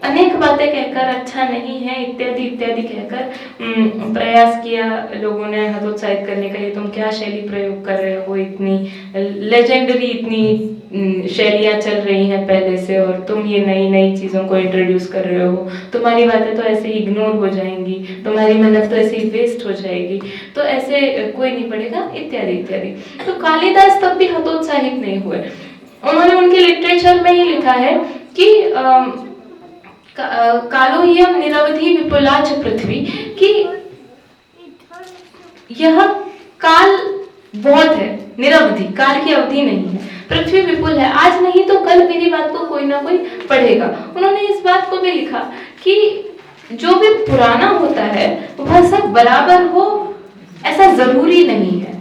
अनेक बातें कहकर अच्छा नहीं है इत्यादि इत्यादि कहकर प्रयास किया लोगों ने हतोत्साहित करने का। ये तुम क्या शैली प्रयोग कर रहे हो, इतनी लेजेंडरी इतनी शैलियाँ चल रही हैं पहले से, और तुम ये नई नई चीज़ों को इंट्रोड्यूस कर रहे हो, तुम्हारी बातें तो ऐसे ही इग्नोर हो जाएंगी, तुम्हारी मेहनत तो ऐसे ही वेस्ट हो जाएगी, तो ऐसे कोई नहीं पढ़ेगा इत्यादि इत्यादि। तो कालिदास तब भी हतोत्साहित नहीं हुए। उन्होंने उनके लिटरेचर में ही लिखा है कि कालोह्यम निरवधि विपुलाच पृथ्वी, कि यह काल बहुत है, निरवधि, काल की अवधि नहीं है, पृथ्वी विपुल है, आज नहीं तो कल मेरी बात को कोई ना कोई पढ़ेगा। उन्होंने इस बात को भी लिखा कि जो भी पुराना होता है वह सब बराबर हो ऐसा जरूरी नहीं है,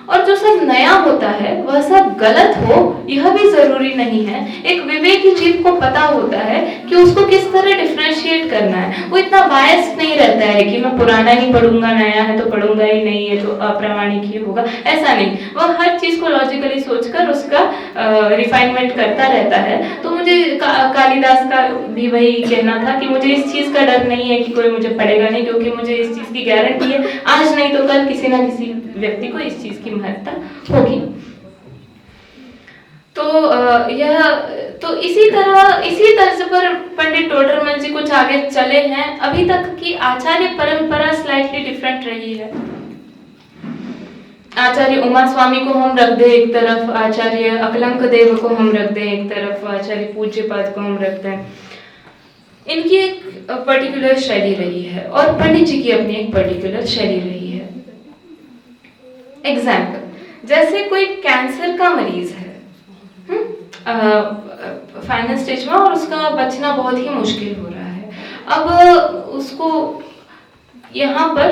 और जो सब नया होता है वह सब गलत हो यह भी जरूरी नहीं है। एक विवेकी जीव को पता होता है कि उसको किस तरह डिफरेंशिएट करना है। वो इतना बायस्ड नहीं रहता है कि मैं पुराना ही पढ़ूंगा, नया है तो पढ़ूंगा ही नहीं, ये तो अप्रामाणिक ही होगा, ऐसा नहीं। वह हर चीज को लॉजिकली सोचकर उसका रिफाइनमेंट करता रहता है। तो मुझे कालिदास का भी वही कहना था कि मुझे इस चीज का डर नहीं है कि कोई मुझे पढ़ेगा नहीं, क्योंकि मुझे इस चीज की गारंटी है आज नहीं तो कल किसी ना किसी व्यक्ति को इस चीज की महत्ता होगी। तो इसी तर्ज पर पंडित टोडरमल जी कुछ आगे चले हैं। अभी तक की आचार्य परंपरा स्लाइटली डिफरेंट रही है। आचार्य उमा स्वामी को हम रख दे एक तरफ, आचार्य अकलंक देव को हम रख दे एक तरफ, आचार्य पूज्यपाद को हम रख दें। इनकी एक पर्टिकुलर शैली रही है और पंडित जी की अपनी एक पर्टिकुलर शैली रही है। एग्जाम्पल, जैसे कोई कैंसर का मरीज है फाइनल स्टेज में और उसका बचना बहुत ही मुश्किल हो रहा है। अब उसको यहाँ पर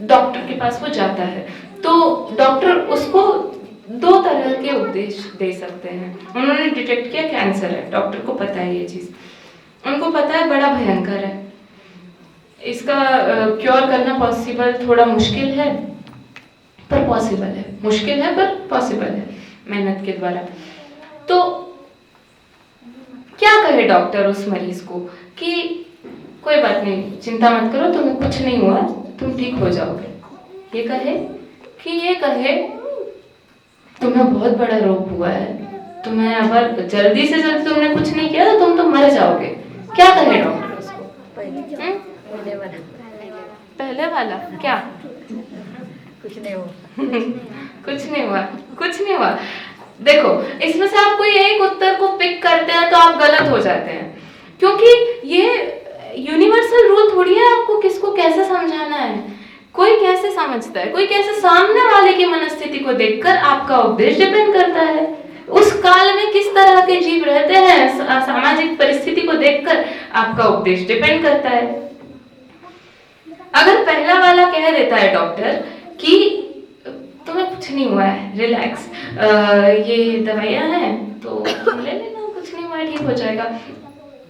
डॉक्टर के पास वो जाता है, तो डॉक्टर उसको दो तरह के उपदेश दे सकते हैं। उन्होंने डिटेक्ट किया कैंसर है, डॉक्टर को पता है ये चीज, उनको पता है बड़ा भयंकर है, इसका क्योर करना पॉसिबल थोड़ा मुश्किल है पर पॉसिबल है, मुश्किल है पर पॉसिबल है मेहनत के द्वारा। तो क्या कहे डॉक्टर उस मरीज को कि कोई बात नहीं, चिंता मत करो, तुम्हें कुछ नहीं हुआ, तुम ठीक हो जाओगे। ये कहे तुम्हें बहुत बड़ा रोग हुआ है, तुम्हें अगर जल्दी से जल्दी तुमने कुछ नहीं किया तो तुम तो मर जाओगे। क्या कहे डॉक्टर उसको? पहले वाला क्या? कुछ नहीं हुआ। देखो, इसमें से आप कोई एक उत्तर को पिक करते हैं तो आप गलत हो जाते हैं, क्योंकि ये यूनिवर्सल रूल थोड़ी है आपको किसको कैसे समझाना है। कोई कैसे समझता है, कोई कैसे सामने वाले की मनस्थिति को देखकर आपका उपदेश डिपेंड करता है। उस काल में किस तरह के जीव रहते हैं, सामाजिक परिस्थिति को देखकर आपका उपदेश डिपेंड करता है। अगर पहला वाला कह देता है डॉक्टर कि तुम्हें कुछ नहीं हुआ है, रिलैक्स, ये दवाइयां हैं तो ले लेना, कुछ नहीं हुआ है, ठीक हो जाएगा।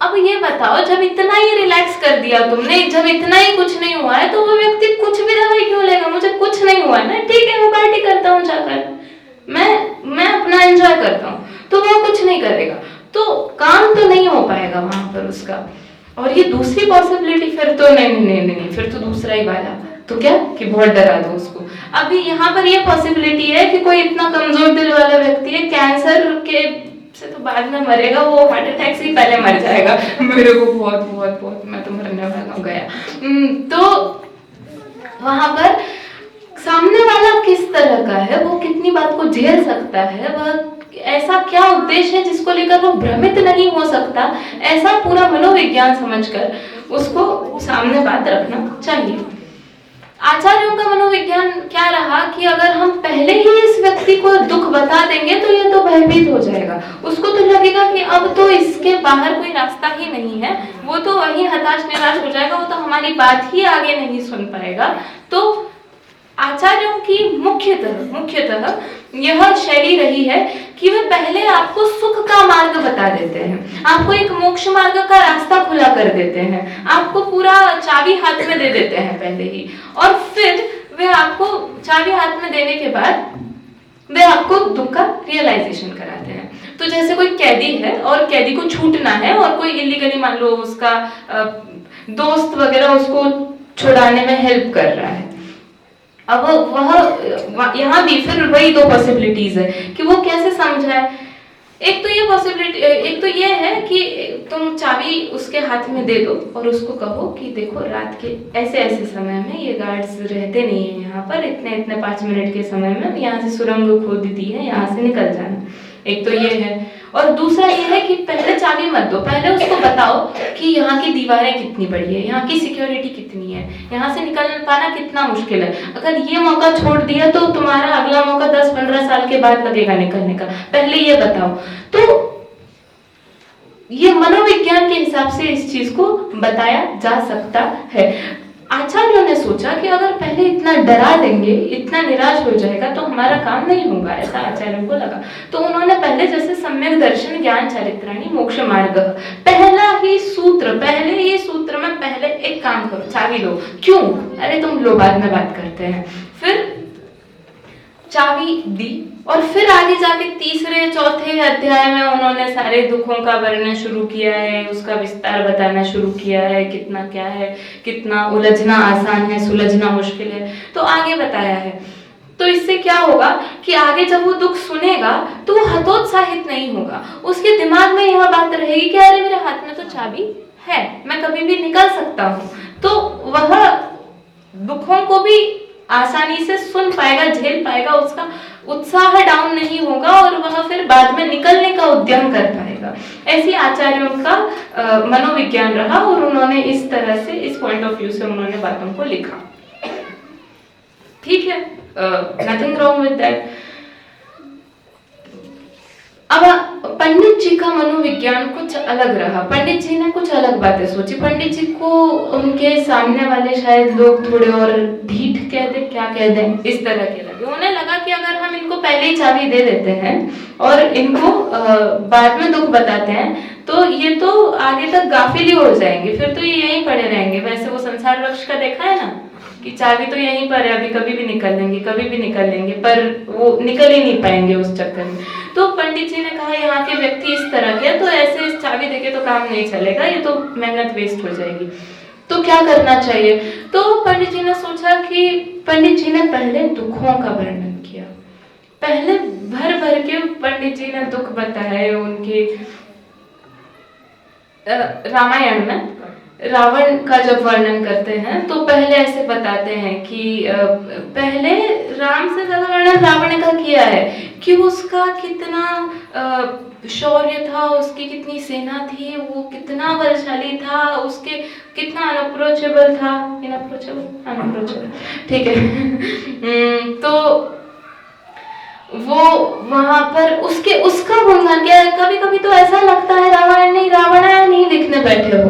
अब ये बताओ, जब इतना ही रिलैक्स कर दिया तुमने, जब इतना ही कुछ नहीं हुआ है, तो वो व्यक्ति कुछ भी दवाई क्यों लेगा? मुझे कुछ नहीं हुआ है ना, ठीक है, मैं पार्टी करता हूँ जाकर, मैं अपना एंजॉय करता हूँ, तो वो कुछ नहीं करेगा, तो काम तो नहीं हो पाएगा वहां पर उसका। और ये दूसरी पॉसिबिलिटी, फिर तो नहीं, फिर तो दूसरा ही वाला, तो क्या कि बहुत डरा दो उसको। अभी यहाँ पर ये पॉसिबिलिटी है कि कोई इतना कमजोर दिल वाला व्यक्ति है, कैंसर के से तो बाद में मरेगा, वो हार्ट अटैक से ही पहले मर जाएगा, मेरे को बहुत मैं तो मरने वाला गया। तो वहां पर सामने वाला किस तरह का है, वो कितनी बात को झेल सकता है, वह ऐसा क्या उद्देश्य है जिसको लेकर वो भ्रमित नहीं हो सकता, ऐसा पूरा मनोविज्ञान समझकर उसको सामने बात रखना चाहिए। आचार्यों का मनोविज्ञान क्या रहा कि अगर हम पहले ही इस व्यक्ति को दुख बता देंगे तो ये तो भयभीत हो जाएगा, उसको तो लगेगा कि अब तो इसके बाहर कोई रास्ता ही नहीं है, वो तो वही हताश निराश हो जाएगा, वो तो हमारी बात ही आगे नहीं सुन पाएगा। तो आचार्यों की मुख्यतः यह शैली रही है कि वे पहले आपको सुख का मार्ग बता देते हैं, आपको एक मोक्ष मार्ग का रास्ता खुला कर देते हैं, आपको पूरा चाबी हाथ में दे देते हैं पहले ही, और फिर वे आपको चाबी हाथ में देने के बाद वे आपको दुख का रियलाइजेशन कराते हैं। तो जैसे कोई कैदी है और कैदी को छूटना है और कोई इलीगली मान लो उसका दोस्त वगैरह उसको छुड़ाने में हेल्प कर रहा है, अब वह यहाँ भी फिर वही दो पॉसिबिलिटीज है कि वो कैसे समझाए। एक तो ये है कि तुम चाबी उसके हाथ में दे दो और उसको कहो कि देखो रात के ऐसे ऐसे समय में ये गार्ड्स रहते नहीं है यहाँ पर, इतने 5 मिनट के समय में यहाँ से सुरंग खोद दी है, यहाँ से निकल जाना। एक तो ये है, और दूसरा ये है कि पहले चाबी मत दो, पहले उसको बताओ कि यहाँ की दीवारें कितनी बड़ी है, यहाँ की सिक्योरिटी कितनी है, यहाँ से निकल पाना कितना मुश्किल है, अगर ये मौका छोड़ दिया तो तुम्हारा अगला मौका 10-15 साल के बाद लगेगा निकलने का, पहले ये बताओ। तो ये मनोविज्ञान के हिसाब से इस चीज को बताया जा सकता है। आचार्यों ने सोचा कि अगर पहले इतना डरा देंगे, इतना निराश हो जाएगा तो हमारा काम नहीं होगा, ऐसा आचार्यों को लगा। तो उन्होंने पहले जैसे सम्यक दर्शन ज्ञान चरित्राणि मोक्ष मार्ग, पहले ही सूत्र में पहले एक काम करो, चाबी लो। क्यों? अरे तुम लो, बाद में बात करते हैं। फिर चाबी दी और फिर आगे जाके तीसरे चौथे अध्याय में उन्होंने सारे दुखों का वर्णन शुरू किया है, उसका विस्तार बताना शुरू किया है, कितना क्या है, कितना उलझना आसान है, सुलझना मुश्किल है, तो आगे बताया है। तो इससे क्या होगा कि आगे जब वो दुख सुनेगा तो वो हतोत्साहित नहीं होगा, उसके दिमाग में यह बात रहेगी कि अरे मेरे हाथ में तो चाबी है, मैं कभी भी निकल सकता हूँ। तो वह दुखों को भी आसानी से सुन पाएगा, झेल पाएगा, उसका उत्साह डाउन नहीं होगा और वह फिर बाद में निकलने का उद्यम कर पाएगा। ऐसी आचार्यों का मनोविज्ञान रहा और उन्होंने इस तरह से, इस पॉइंट ऑफ व्यू से उन्होंने बातों को लिखा। ठीक है, नथिंग रॉन्ग विद दैट। अब पंडित जी का मनोविज्ञान कुछ अलग रहा। पंडित जी ने कुछ अलग बातें सोची। पंडित जी को उनके सामने वाले शायद लोग थोड़े और ढीठ कह दे, क्या कह दें, इस तरह के लगे। उन्हें लगा कि अगर हम इनको पहले ही चाबी दे देते हैं और इनको बाद में दुख बताते हैं तो ये तो आगे तक गाफिल ही हो जाएंगे, फिर तो ये यहीं पड़े रहेंगे। वैसे वो संसार वृक्ष का देखा है ना कि चाबी तो यहीं पर है, अभी कभी भी निकल लेंगे, कभी भी निकल लेंगे, पर वो निकल ही नहीं पाएंगे उस चक्कर में। तो पंडित जी ने कहा यहाँ के व्यक्ति इस तरह के, तो ऐसे चाबी देके तो काम नहीं चलेगा, ये तो मेहनत वेस्ट हो जाएगी, तो क्या करना चाहिए। तो पंडित जी ने सोचा कि पंडित जी ने पहले दुखों का वर्णन किया, पहले भर भर के पंडित जी ने दुख बताए उनके। रामायण में रावण का जब वर्णन करते हैं तो पहले ऐसे बताते हैं कि पहले राम से ज्यादा वर्णन रावण का किया है कि उसका कितना शौर्य था, उसकी कितनी सेना थी, वो कितना बलशाली था, उसके कितना अनअप्रोचेबल था, अनअप्रोचेबल, ठीक है। तो वो वहां पर उसका गुणगान किया। कभी कभी तो ऐसा लगता है रावण नहीं लिखने बैठे हो,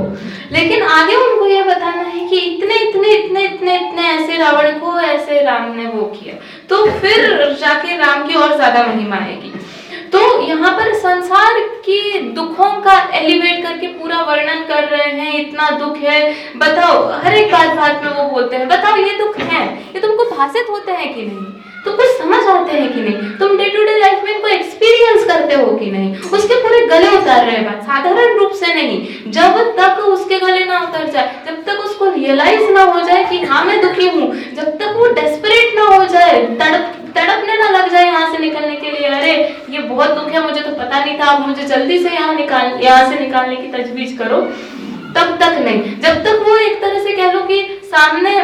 लेकिन आगे उनको ये बताना है कि इतने इतने इतने इतने इतने ऐसे रावण को ऐसे राम ने वो किया, तो फिर जाके राम की और ज्यादा महिमा आएगी। तो यहाँ पर संसार के दुखों का एलिवेट करके पूरा वर्णन कर रहे हैं। इतना दुख है, बताओ, हर एक बात में वो बोलते हैं, बताओ ये दुख है, ये तुमको भाषित होते हैं कि नहीं, तुम कुछ समझ आते हैं कि नहीं, तुम डे टू डे लाइफ में इनको एक्सपीरियंस करते हो कि नहीं। उसके पूरे गले उतार रहे हैं बात, साधारण रूप से नहीं। जब तक उसके गले ना उतर जाए, जब तक उसको रियलाइज ना हो जाए कि हाँ मैं दुखी हूँ, जब तक वो डेस्परेट ना हो जाए, तड़पने ना लग जाए यहाँ से निकलने के लिए, अरे ये बहुत दुख है, मुझे तो पता नहीं था, आप मुझे जल्दी से यहाँ से निकालने की तजवीज करो, तब तक नहीं। जब तक वो एक तरह से कह लो कि सामने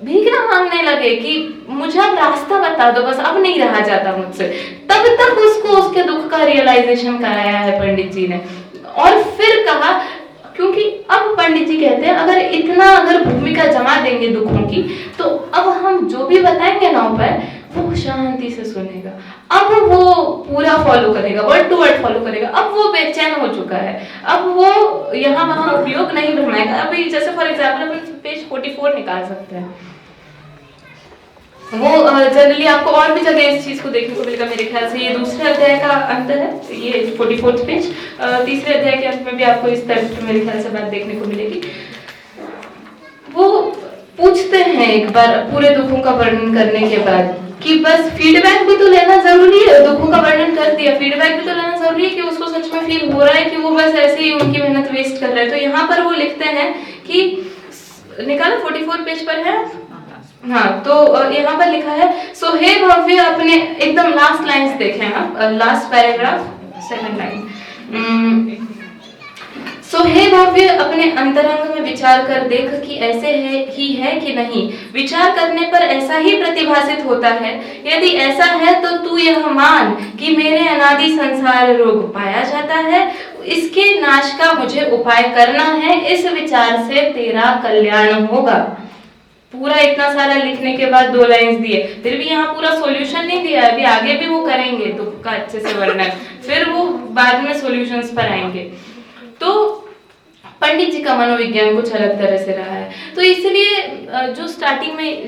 भीख ना मांगने लगे कि मुझे अब रास्ता बता दो, बस अब नहीं रहा जाता मुझसे, तब तक उसको उसके दुख का रियलाइजेशन कराया है पंडित जी ने। और फिर कहा, क्योंकि अब पंडित जी कहते हैं अगर भूमिका जमा देंगे दुखों की, तो अब हम जो भी बताएंगे ना उपाय, वो शांति से सुनेगा, अब वो पूरा फॉलो करेगा, वर्ड टू वर्ड फॉलो करेगा। अब वो बेचैन हो चुका है, अब वो यहाँ वहाँ उपयोग नहीं भरमाएगा। अभी जैसे फॉर एग्जाम्पल अपन पेज 44 निकाल सकते हैं, वो जनरली आपको और भी जगह इस चीज को देखने को मिलेगा। मेरे ख्याल से ये दूसरे अध्याय का अंत है, ये 44 पेज, तीसरे अध्याय के अंत में भी आपको इस तरह मेरे ख्याल से बात देखने को मिलेगी। वो पूछते हैं एक बार पूरे दुखों का वर्णन करने के बाद कि बस फीडबैक भी तो लेना जरूरी है, दुखों का वर्णन कर दिया, फीडबैक भी तो लेना जरूरी है कि उसको सच में फील हो रहा है कि वो बस ऐसे ही उनकी मेहनत वेस्ट कर रहे हैं। तो यहाँ पर वो लिखते हैं कि निकाला 44 पेज पर है, हाँ, तो यहाँ पर लिखा है, सो हे भव्य अपने, एकदम लास्ट लाइंस देखें आप, लास्ट पैराग्राफ, सेकंड लाइन, सो हे भव्य अपने अंतरंग में विचार कर देख कि ऐसे ही है कि नहीं। विचार करने पर ऐसा ही प्रतिभासित होता है। यदि ऐसा है तो तू यह मान कि मेरे अनादि संसार रोग पाया जाता है, इसके नाश का मुझे उपाय करना है, इस विचार से तेरा कल्याण होगा। पूरा इतना सारा लिखने के बाद 2 लाइंस दिए, फिर भी यहाँ पूरा सॉल्यूशन नहीं दिया। अभी आगे भी वो करेंगे दुख का अच्छे से वर्णन, फिर वो बाद में सॉल्यूशंस पर आएंगे। तो पंडित जी का मनोविज्ञान कुछ अलग तरह से रहा है। तो इसलिए जो स्टार्टिंग में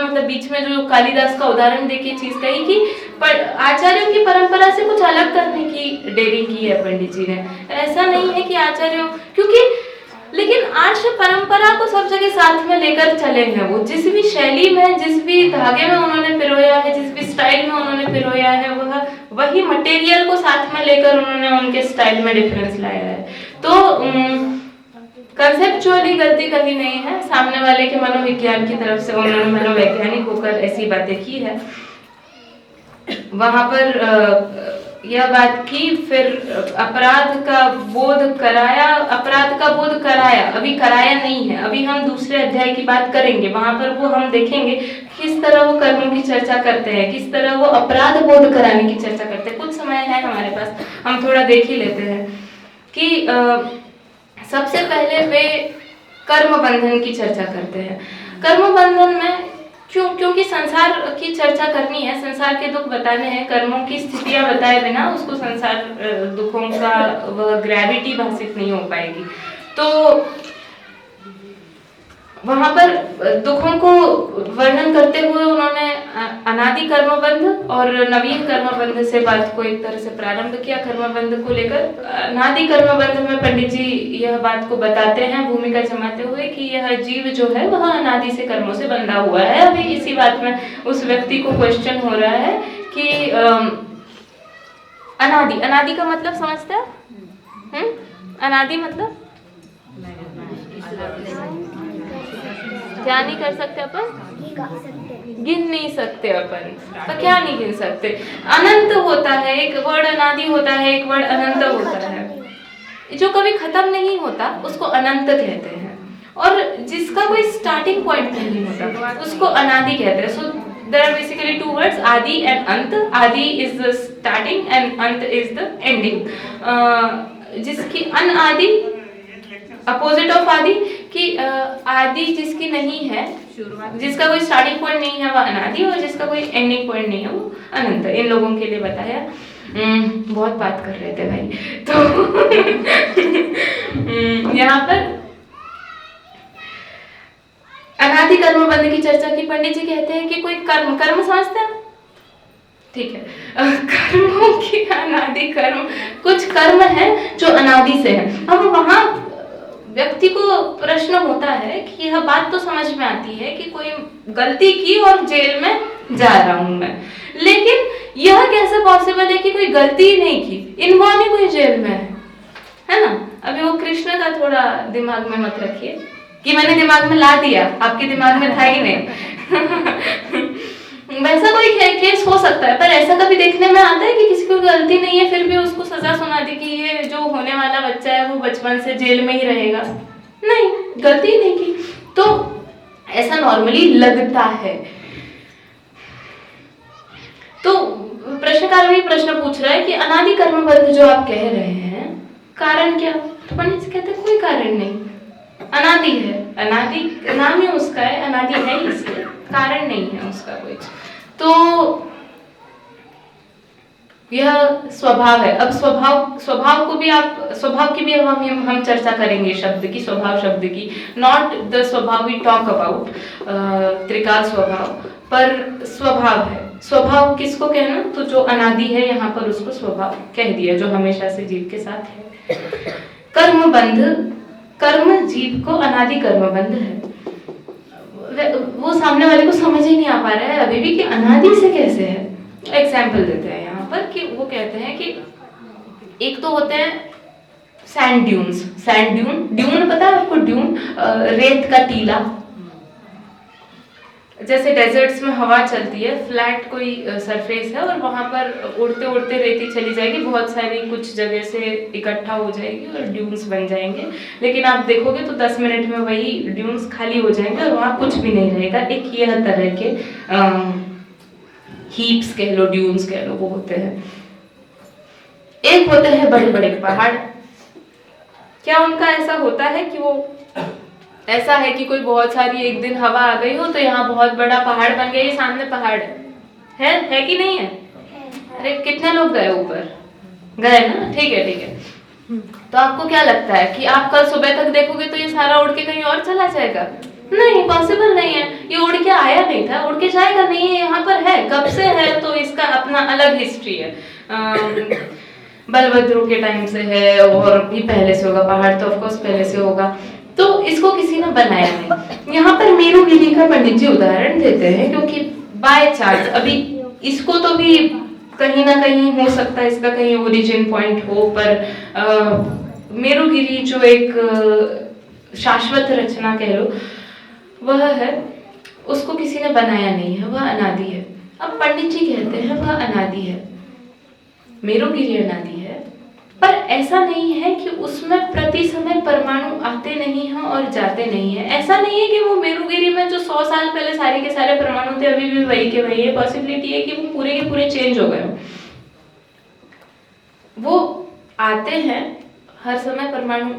मतलब बीच में जो कालिदास का उदाहरण देके चीज कही कि पर आचार्यों की परंपरा से कुछ अलग करने की डेयरिंग की है पंडित जी ने। ऐसा नहीं है कि आचार्यों, क्योंकि लेकिन आर्ष परंपरा को सब जगह साथ में लेकर चले हैं। वो जिस भी शैली में, जिस भी धागे में उन्होंने पिरोया है, जिस भी स्टाइल में उन्होंने पिरोया है, वह वही मटेरियल को साथ में लेकर उन्होंने उनके स्टाइल में डिफरेंस लाया है। तो कंसेप्चुअली गलती कहीं नहीं है, सामने वाले के मनोविज्ञान की तरफ से उन्होंने मनोवैज्ञानिक होकर ऐसी बातें की है। वहां पर यह बात की, फिर अपराध का बोध कराया, अभी कराया नहीं है, अभी हम दूसरे अध्याय की बात करेंगे। वहां पर वो हम देखेंगे किस तरह वो कर्मों की चर्चा करते हैं, किस तरह वो अपराध बोध कराने की चर्चा करते हैं। कुछ समय है हमारे पास, हम थोड़ा देख ही लेते हैं कि सबसे पहले वे कर्म बंधन की चर्चा करते हैं। कर्म बंधन में क्योंकि संसार की चर्चा करनी है, संसार के दुख बताने हैं, कर्मों की स्थितियां बताए बिना उसको संसार दुखों का वह ग्रेविटी भाषित नहीं हो पाएगी। तो वहां पर दुखों को वर्णन करते हुए उन्होंने अनादि कर्मबंध और नवीन कर्मबंध से बात को एक तरह से प्रारंभ किया। कर्मबंध को लेकर अनादि कर्मबंध में पंडित जी यह बात को बताते हैं, भूमिका जमाते हुए कि यह जीव जो है वह अनादि से कर्मों से बंधा हुआ है। अभी इसी बात में उस व्यक्ति को क्वेश्चन हो रहा है कि अनादि का मतलब समझते हैं? अनादि मतलब क्या नहीं कर सकते अपन? गिन नहीं सकते अपन। तो क्या नहीं गिन सकते? अनंत होता है, एक वर्ड अनादि होता है, एक वर्ड अनंत होता है। जो कभी खत्म नहीं होता उसको अनंत कहते हैं, और जिसका कोई स्टार्टिंग पॉइंट नहीं होता उसको अनादि कहते हैं। So there are basically two words, आदि एंड अंत। आदि इज द स्टार्टिंग एंड अंत इज द एंडिंग। जिसकी अनादि अपोजिट ऑफ आदि, कि आदि जिसकी नहीं है, जिसका कोई स्टार्टिंग पॉइंट नहीं है वह अनादि, और जिसका कोई एंडिंग पॉइंट नहीं है वो अनंत। इन लोगों के लिए बताया। बहुत बात कर रहे थे भाई। तो यहाँ पर अनादि कर्मबंध की चर्चा की। पंडित जी कहते हैं कि कोई कर्म समझते हैं? ठीक है। कर्मों की अनादि कर्म, कुछ कर्म है जो अनादि से है। अब वहां व्यक्ति को प्रश्न होता है कि यह बात तो समझ में आती है कि कोई गलती की और जेल में जा रहा हूं मैं, लेकिन यह कैसे पॉसिबल है कि कोई गलती नहीं की, इन्वॉल्व ही कोई जेल में है ना? अभी वो कृष्ण का थोड़ा दिमाग में मत रखिए कि मैंने दिमाग में ला दिया, आपके दिमाग में था ही नहीं। वैसा कोई केस हो सकता है, पर ऐसा कभी देखने में आता है कि किसी को गलती नहीं है फिर भी उसको सजा सुना दी कि ये जो होने वाला बच्चा है वो बचपन से जेल में ही रहेगा? नहीं, गलती नहीं की। तो ऐसा नॉर्मली लगता है। तो प्रश्नकार भी प्रश्न पूछ रहा है कि अनादि कर्मबंध जो आप कह रहे हैं, कारण क्या? तो पंडित जी कहते हैं कोई कारण नहीं, अनादि है। अनादि नाम ही उसका है, अनादि है इसलिए, कारण नहीं है उसका कोई। तो यह स्वभाव है। अब स्वभाव की भी हम चर्चा करेंगे, शब्द की, स्वभाव शब्द की। नॉट द स्वभाव वी टॉक अबाउट, त्रिकाल स्वभाव, पर स्वभाव है। स्वभाव किसको कहना? तो जो अनादि है यहाँ पर उसको स्वभाव कह दिया, जो हमेशा से जीव के साथ है। कर्मबंध, कर्म जीव को अनादि कर्मबंध है। वो सामने वाले को समझ ही नहीं आ पा रहा है अभी भी कि अनादि से कैसे है। एग्जाम्पल देते हैं यहाँ पर कि वो कहते हैं कि एक तो होते हैं सैंड ड्यून्स। ड्यून पता है आपको? ड्यून रेत का टीला। जैसे डेजर्ट्स में हवा चलती है, फ्लैट कोई सरफेस है और वहां पर उड़ते उड़ते रेती चली जाएगी, बहुत सारी कुछ जगह से इकट्ठा हो जाएगी और ड्यून्स बन जाएंगे। लेकिन आप देखोगे तो 10 मिनट में वही ड्यून्स खाली हो जाएंगे और वहां कुछ भी नहीं रहेगा। एक यह तरह के हीप्स कह लो, ड्यून्स कह लो, वो होते हैं। एक होते हैं बड़े बड़े पहाड़। क्या उनका ऐसा होता है कि वो ऐसा है कि कोई बहुत सारी एक दिन हवा आ गई हो तो यहाँ बहुत बड़ा पहाड़ बन गया, ये सामने पहाड़ है कि नहीं है? अरे कितने लोग गए ऊपर? गए ना? ठीक है। तो आपको क्या लगता है कि आप कल सुबह तक देखोगे तो ये सारा उड़ के कहीं और चला जाएगा? नहीं, पॉसिबल नहीं है। ये उड़ के आया नहीं था, उड़ के जाएगा नहीं, ये यहाँ पर है, कब से है, तो इसका अपना अलग हिस्ट्री है। बलभद्रों के टाइम से है, और भी पहले से होगा, पहाड़ तो ऑफकोर्स पहले से होगा, तो इसको किसी ने बनाया नहीं। यहाँ पर मेरुगिरी का पंडित जी उदाहरण देते हैं, क्योंकि बाय चांस अभी इसको तो भी कहीं ना कहीं हो सकता है इसका कहीं ओरिजिन पॉइंट हो, पर मेरुगिरी जो एक शाश्वत रचना कह लो वह है, उसको किसी ने बनाया नहीं है, वह अनादि है। अब पंडित जी कहते हैं वह अनादि है, मेरुगिरी अनादि है, पर ऐसा नहीं है कि उसमें प्रति समय परमाणु आते नहीं हैं और जाते नहीं है। ऐसा नहीं है कि वो मेरुगिरी में जो 100 साल पहले सारे के सारे परमाणु थे अभी भी वही के वही है। पॉसिबिलिटी है कि वो पूरे के पूरे चेंज हो गए हो। वो आते हैं हर समय, परमाणु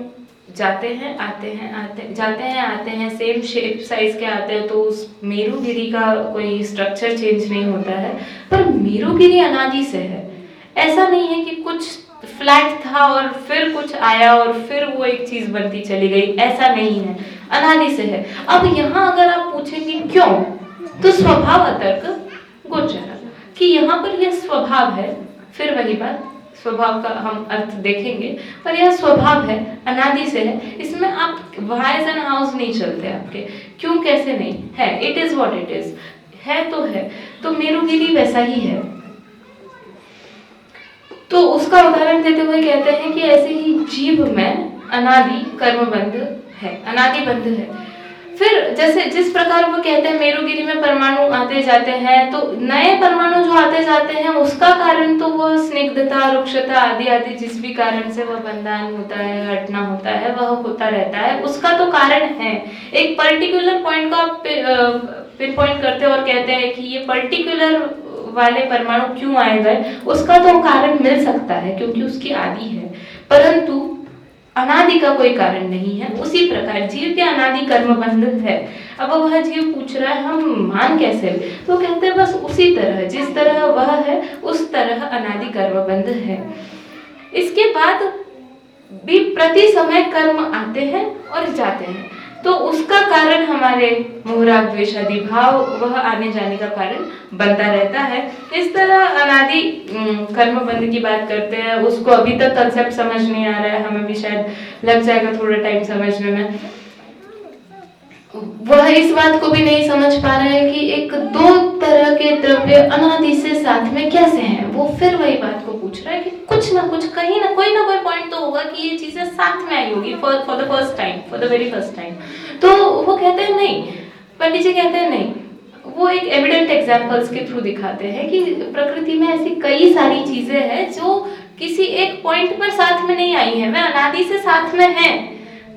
जाते हैं आते हैं, आते जाते हैं आते हैं, सेम शेप साइज के आते हैं, तो उस मेरुगिरी का कोई स्ट्रक्चर चेंज नहीं होता है। पर मेरुगिरी अनादि से है। ऐसा नहीं है कि कुछ फ्लैट था और फिर कुछ आया और फिर वो एक चीज बनती चली गई, ऐसा नहीं है, अनादि से है। अब यहाँ अगर आप पूछेंगे क्यों, तो स्वभाव तर्क गोचर कि यहाँ पर यह स्वभाव है, फिर वही बात, स्वभाव का हम अर्थ देखेंगे, पर यह स्वभाव है, अनादि से है। इसमें आप व्हाइज एंड हाउस नहीं चलते आपके, क्यों कैसे नहीं है, it is what it is, है तो है। तो मेरुगिरी वैसा ही है। तो उसका उदाहरण देते हुए कहते हैं कि ऐसे ही जीव में अनादि कर्मबंध है, अनादि बंध है। फिर जैसे जिस प्रकार वो कहते हैं मेरुगिरी में परमाणु आते जाते हैं, तो नए परमाणु जो आते जाते हैं उसका कारण तो वो स्निग्धता, रुक्षता आदि आदि जिस भी कारण से वह बंधन होता है, हटना होता है, वह होता रहता है, उसका तो कारण है। एक पर्टिकुलर पॉइंट को आप पिन पॉइंट करते हैं और कहते हैं कि ये पर्टिकुलर वाले परमाणु क्यों आए गए, उसका तो कारण मिल सकता है क्योंकि उसकी आदि है, परंतु अनादि का कोई कारण नहीं है। उसी प्रकार जीव के अनादि कर्मबंध है। अब वह जीव पूछ रहा है हम मान कैसे, तो कहते हैं बस उसी तरह जिस तरह वह है उस तरह अनादि कर्मबंध है। इसके बाद भी प्रति समय कर्म आते हैं और जाते हैं, तो उसका कारण हमारे मोह राग द्वेष आदि भाव वह आने जाने का कारण बनता रहता है। इस तरह अनादि कर्मबंध की बात करते हैं, उसको अभी तक कंसेप्ट समझ नहीं आ रहा है, हमें भी शायद लग जाएगा थोड़ा टाइम समझने में। वह इस बात को भी नहीं समझ पा रहा है कि एक दो तरह के द्रव्य अनादि से साथ में कैसे हैं। वो फिर वही बात को पूछ रहा है कि कुछ ना कुछ कहीं ना कोई पॉइंट तो होगा कि ये चीजें साथ में आई होगी for the first time, for the very first time. तो वो कहते हैं नहीं, पंडित जी कहते हैं नहीं, वो एक एविडेंट एग्जाम्पल्स के थ्रू दिखाते हैं कि प्रकृति में ऐसी कई सारी चीजें हैं जो किसी एक पॉइंट पर साथ में नहीं आई है, वे अनादि से साथ में हैं,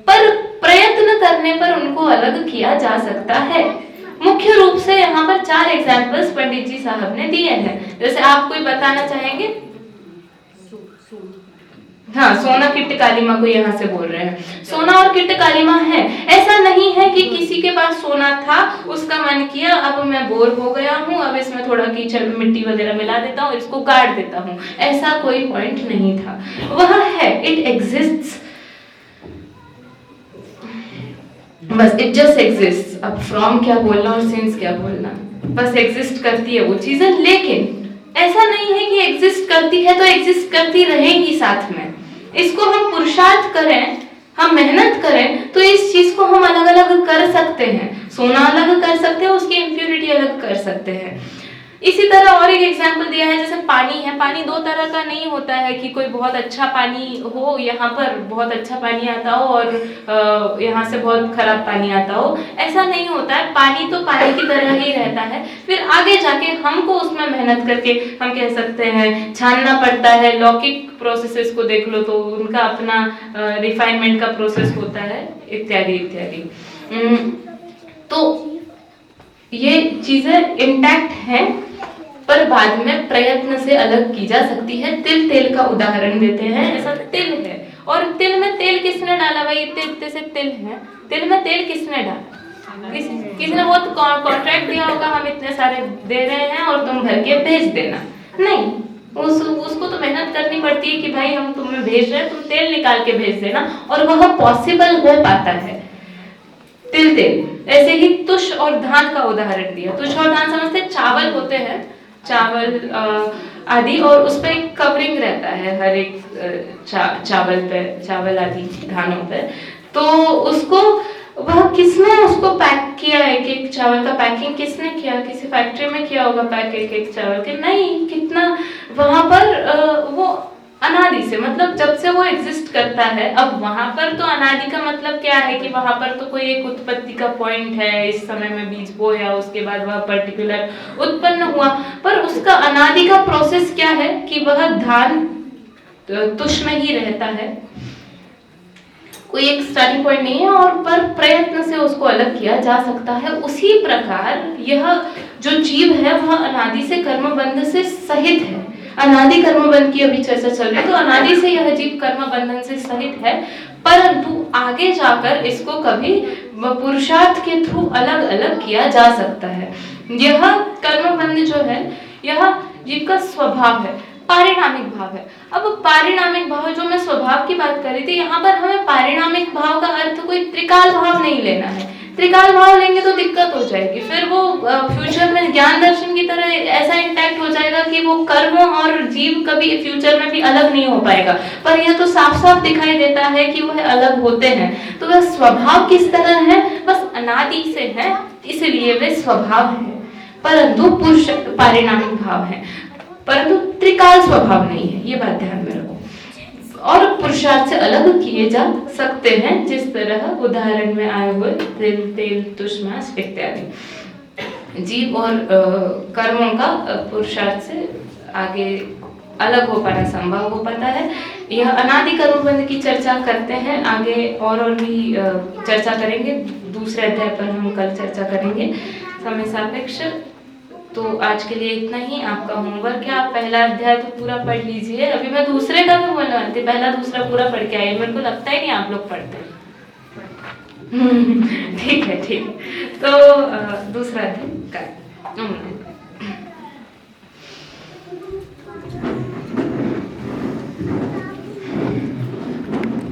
पर प्रयत्न करने पर उनको अलग किया जा सकता है। मुख्य रूप से यहाँ पर 4 एग्जाम्पल्स पंडित जी साहब ने दिए हैं। जैसे आप कोई बताना चाहेंगे? हाँ, सोना किट्ट कालीमा को यहाँ से बोल रहे हैं। सोना और किट्ट कालीमा है। ऐसा नहीं है कि किसी के पास सोना था, उसका मन किया अब मैं बोर हो गया हूँ, अब इसमें थोड़ा कीचड़ मिट्टी वगैरह मिला देता हूँ, इसको गाड़ देता हूँ, ऐसा कोई पॉइंट नहीं था। वह है, इट एग्जिस्ट्स, बस इट जस्ट एग्जिस्ट। अब फ्रॉम क्या बोलना और सिंस क्या बोलना, बस एग्जिस्ट करती है वो चीजें, लेकिन ऐसा नहीं है कि एग्जिस्ट करती है तो एग्जिस्ट करती रहेगी साथ में। इसको हम पुरुषार्थ करें, हम मेहनत करें तो इस चीज को हम अलग अलग कर सकते हैं। सोना अलग कर सकते हैं, उसकी इम्प्योरिटी अलग कर सकते हैं। इसी तरह और एक एग्जाम्पल दिया है, जैसे पानी है। पानी 2 तरह का नहीं होता है कि कोई बहुत अच्छा पानी हो, यहाँ पर बहुत अच्छा पानी आता हो और यहाँ से बहुत खराब पानी आता हो, ऐसा नहीं होता है। पानी तो पानी की तरह ही रहता है। फिर आगे जाके हमको उसमें मेहनत करके हम कह सकते हैं छानना पड़ता है। लौकिक प्रोसेसेस को देख लो तो उनका अपना रिफाइनमेंट का प्रोसेस होता है, इत्यादि इत्यादि। तो ये चीजें इंटैक्ट हैं, पर बाद में प्रयत्न से अलग की जा सकती है। तिल तेल का उदाहरण देते हैं। ऐसा तिल है और तिल में तेल किसने डाला? भाई तिल जैसे तिल है, तिल में तेल किसने डाला? किसी ने बहुत कॉन्ट्रैक्ट दिया होगा, हम इतने सारे दे रहे हैं और तुम भर के भेज देना। नहीं, उसको तो मेहनत करनी पड़ती है कि भाई हम तुम्हें भेज रहे हैं, तुम तेल निकाल के भेज देना, और वह पॉसिबल हो पाता है। तेल ऐसे ही तुष और धान का उदाहरण दिया। तुष और धान समझते चावल होते हैं, चावल आदि, और उस पर एक कवरिंग रहता है हर एक चावल पे, चावल आदि धानों पे। तो उसको वह किसने उसको पैक किया, एक एक चावल का पैकिंग किसने किया? किसी फैक्ट्री में किया होगा पैक एक एक चावल के? नहीं, कितना वहां पर वो अनादि से, मतलब जब से वो एग्जिस्ट करता है। अब वहां पर तो अनादि का मतलब क्या है कि वहां पर तो कोई एक उत्पत्ति का पॉइंट है, इस समय में बीज बोया, उसके बाद वह पर्टिकुलर उत्पन्न हुआ, पर उसका अनादि का प्रोसेस क्या है कि वह धान तुष में ही रहता है, कोई एक स्टार्टिंग पॉइंट नहीं है, और पर प्रयत्न से उसको अलग किया जा सकता है। उसी प्रकार यह जो जीव है वह अनादि से कर्मबंध से सहित है। अनादि कर्मबंध की अभी चर्चा चल रही है, तो अनादि से यह जीव कर्म बंधन से सहित है, परंतु आगे जाकर इसको कभी पुरुषार्थ के थ्रू अलग अलग किया जा सकता है। यह कर्मबंध जो है यह जीव का स्वभाव है, पारिणामिक भाव है। अब पारिणामिक भाव, जो मैं स्वभाव की बात कर रही थी, यहाँ पर हमें पारिणामिक भाव का अर्थ कोई त्रिकाल भाव नहीं लेना है। त्रिकाल भाव लेंगे तो दिक्कत हो जाएगी, फिर वो फ्यूचर में ज्ञान दर्शन की तरह ऐसा इंटैक्ट हो जाएगा कि वो कर्म और जीव कभी फ्यूचर में भी अलग नहीं हो पाएगा। पर यह तो साफ साफ दिखाई देता है कि वह अलग होते हैं। तो वह स्वभाव किस तरह है? बस अनादि से है, इसलिए वे स्वभाव है, परंतु पुरुष पारिणामिक भाव है, परंतु त्रिकाल स्वभाव नहीं है, ये बात ध्यान में रखो। और पुरुषार्थ से अलग किए जा सकते हैं, जिस तरह उदाहरण में आए हुए तेल, तुष्मास इत्यादि। जीव और कर्मों का पुरुषार्थ से आगे अलग हो पाना संभव हो पाता है। यह अनादि कर्मबंध की चर्चा करते हैं, आगे और भी चर्चा करेंगे। दूसरे अध्याय पर हम कल चर्चा करेंगे, समय सापेक्ष। तो आज के लिए इतना ही। आपका होमवर्क है, आप पहला अध्याय तो पूरा पढ़ लीजिए। अभी मैं दूसरे का भी बोलने वाली थी, पहला दूसरा पूरा पढ़ के आइए। मेरे को लगता ही नहीं आप लोग पढ़ते। ठीक है, ठीक है। तो दूसरा अध्याय